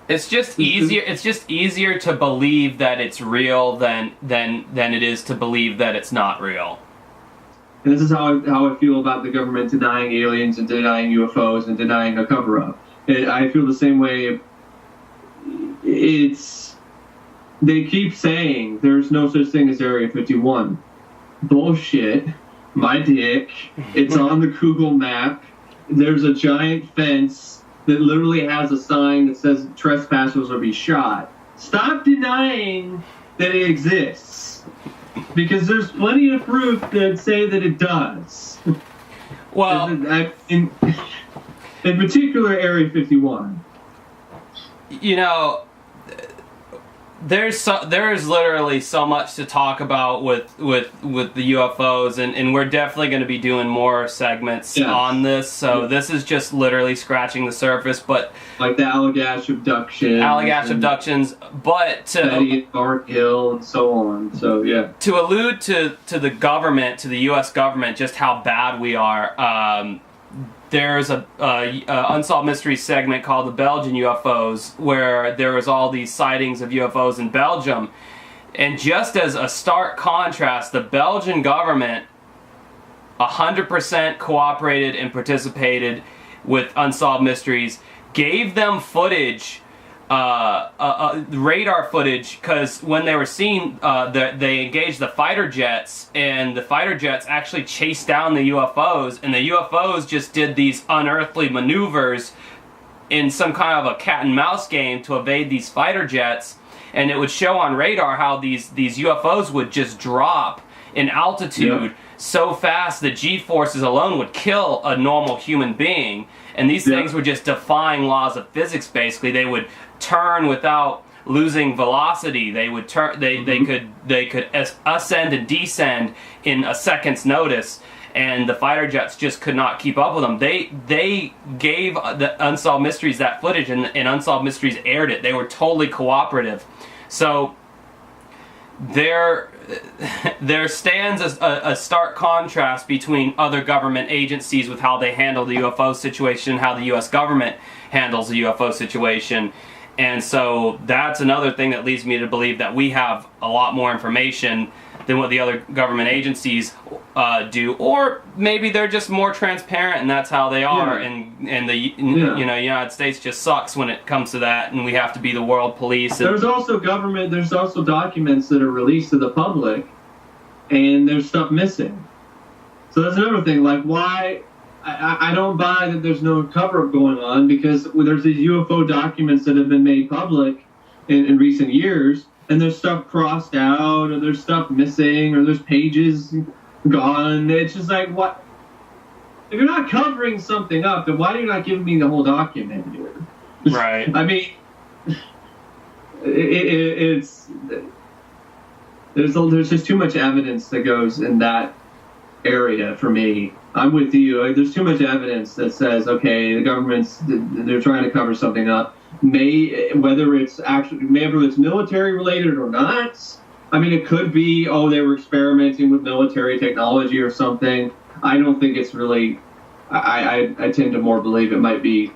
It's just easier. It's just easier to believe that it's real than it is to believe that it's not real. And this is how I feel about the government denying aliens and denying UFOs and denying a cover-up. I feel the same way. They keep saying there's no such thing as Area 51. Bullshit. My dick. It's on the Google map. There's a giant fence that literally has a sign that says trespassers will be shot. Stop denying that it exists. Because there's plenty of proof that say that it does. Well, in particular, Area 51. You know, there's literally so much to talk about with the UFOs, and we're definitely going to be doing more segments on this. So this is just literally scratching the surface, but like the Allagash abductions, but Betty Hill and so on. So yeah, to allude to the government, to the U.S. government, just how bad we are. There's a Unsolved Mysteries segment called the Belgian UFOs, where there was all these sightings of UFOs in Belgium. And just as a stark contrast, the Belgian government 100% cooperated and participated with Unsolved Mysteries, gave them footage, radar footage, because when they were seen, they engaged the fighter jets, and the fighter jets actually chased down the UFOs, and the UFOs just did these unearthly maneuvers in some kind of a cat and mouse game to evade these fighter jets, and it would show on radar how these UFOs would just drop in altitude so fast that G-forces alone would kill a normal human being. And these things were just defying laws of physics. Basically, they would turn without losing velocity. They would turn. They could ascend and descend in a second's notice, and the fighter jets just could not keep up with them. They gave the Unsolved Mysteries that footage, and Unsolved Mysteries aired it. They were totally cooperative. So there stands a stark contrast between other government agencies with how they handle the UFO situation, how the U.S. government handles the UFO situation. And so that's another thing that leads me to believe that we have a lot more information than what the other government agencies do, or maybe they're just more transparent and that's how they are. And the United States just sucks when it comes to that, and we have to be the world police. And there's also documents that are released to the public, and there's stuff missing. So that's another thing. Like, why? I don't buy that there's no cover-up going on, because there's these UFO documents that have been made public in recent years, and there's stuff crossed out, or there's stuff missing, or there's pages gone. It's just like, what? If you're not covering something up, then why are you not giving me the whole document here? Right. I mean, there's just too much evidence that goes in that area for me. I'm with you. There's too much evidence that says, okay, the government's, they're trying to cover something up. Whether it's military related or not. I mean, it could be, they were experimenting with military technology or something. I don't think it's really, I tend to more believe it might be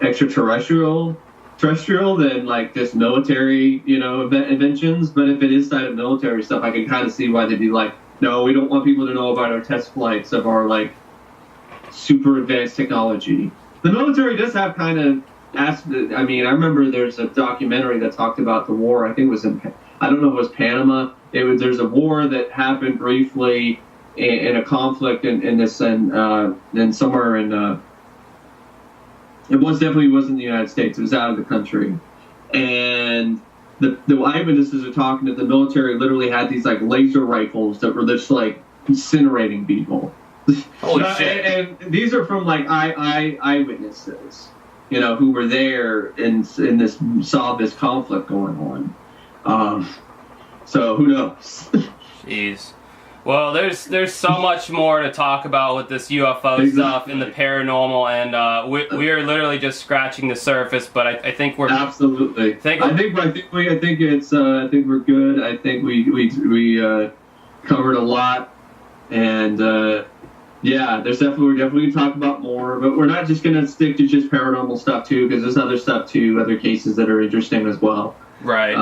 extraterrestrial than like just military, inventions. But if it is side of military stuff, I can kind of see why they'd be like, no, we don't want people to know about our test flights of our like super advanced technology. The military does have kind of I remember there's a documentary that talked about the war. I think it was I don't know if it was Panama. There's a war that happened briefly in a conflict in somewhere in it definitely wasn't the United States. It was out of the country, and the eyewitnesses are talking that the military literally had these like laser rifles that were just like incinerating people. Holy shit! And these are from like eyewitnesses, who were there and saw this conflict going on. So who knows? Jeez. Well, there's so much more to talk about with this UFO stuff and the paranormal, and we are literally just scratching the surface. But I think we're absolutely. I think we're good. I think we covered a lot, and Yeah, we're definitely gonna talk about more, but we're not just gonna stick to just paranormal stuff too, because there's other stuff too, other cases that are interesting as well. Right.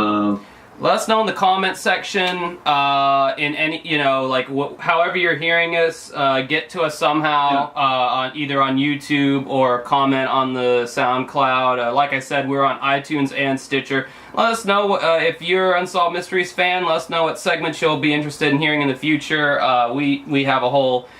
Let us know in the comment section, in any, like however you're hearing us, get to us somehow, either on YouTube or comment on the SoundCloud. Like I said, we're on iTunes and Stitcher. Let us know if you're an Unsolved Mysteries fan. Let us know what segments you'll be interested in hearing in the future. We have a whole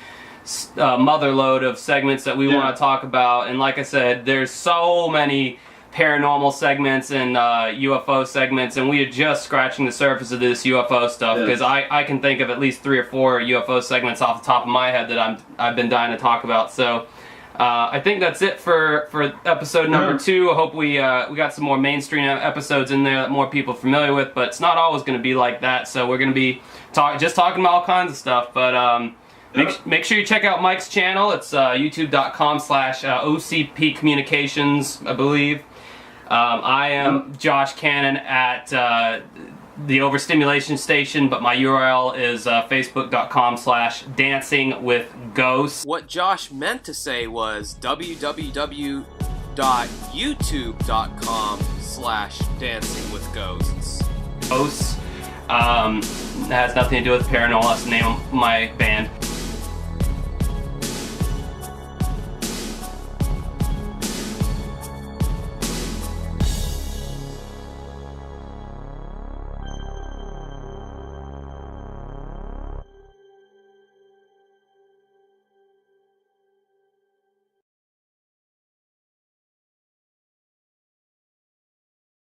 mother load of segments that we want to talk about, and like I said, there's so many paranormal segments and UFO segments, and we are just scratching the surface of this UFO stuff, because I can think of at least 3 or 4 UFO segments off the top of my head that I've been dying to talk about. So I think that's it for episode number 2. I hope we got some more mainstream episodes in there that more people are familiar with, but it's not always going to be like that, so we're going to be just talking about all kinds of stuff. But make sure you check out Mike's channel. It's youtube.com/OCP Communications, I believe. I am Josh Cannon at the Overstimulation Station, but my URL is facebook.com/dancingwithghosts. What Josh meant to say was www.youtube.com/dancingwithghosts. Ghosts. That has nothing to do with paranormal. That's the name of my band.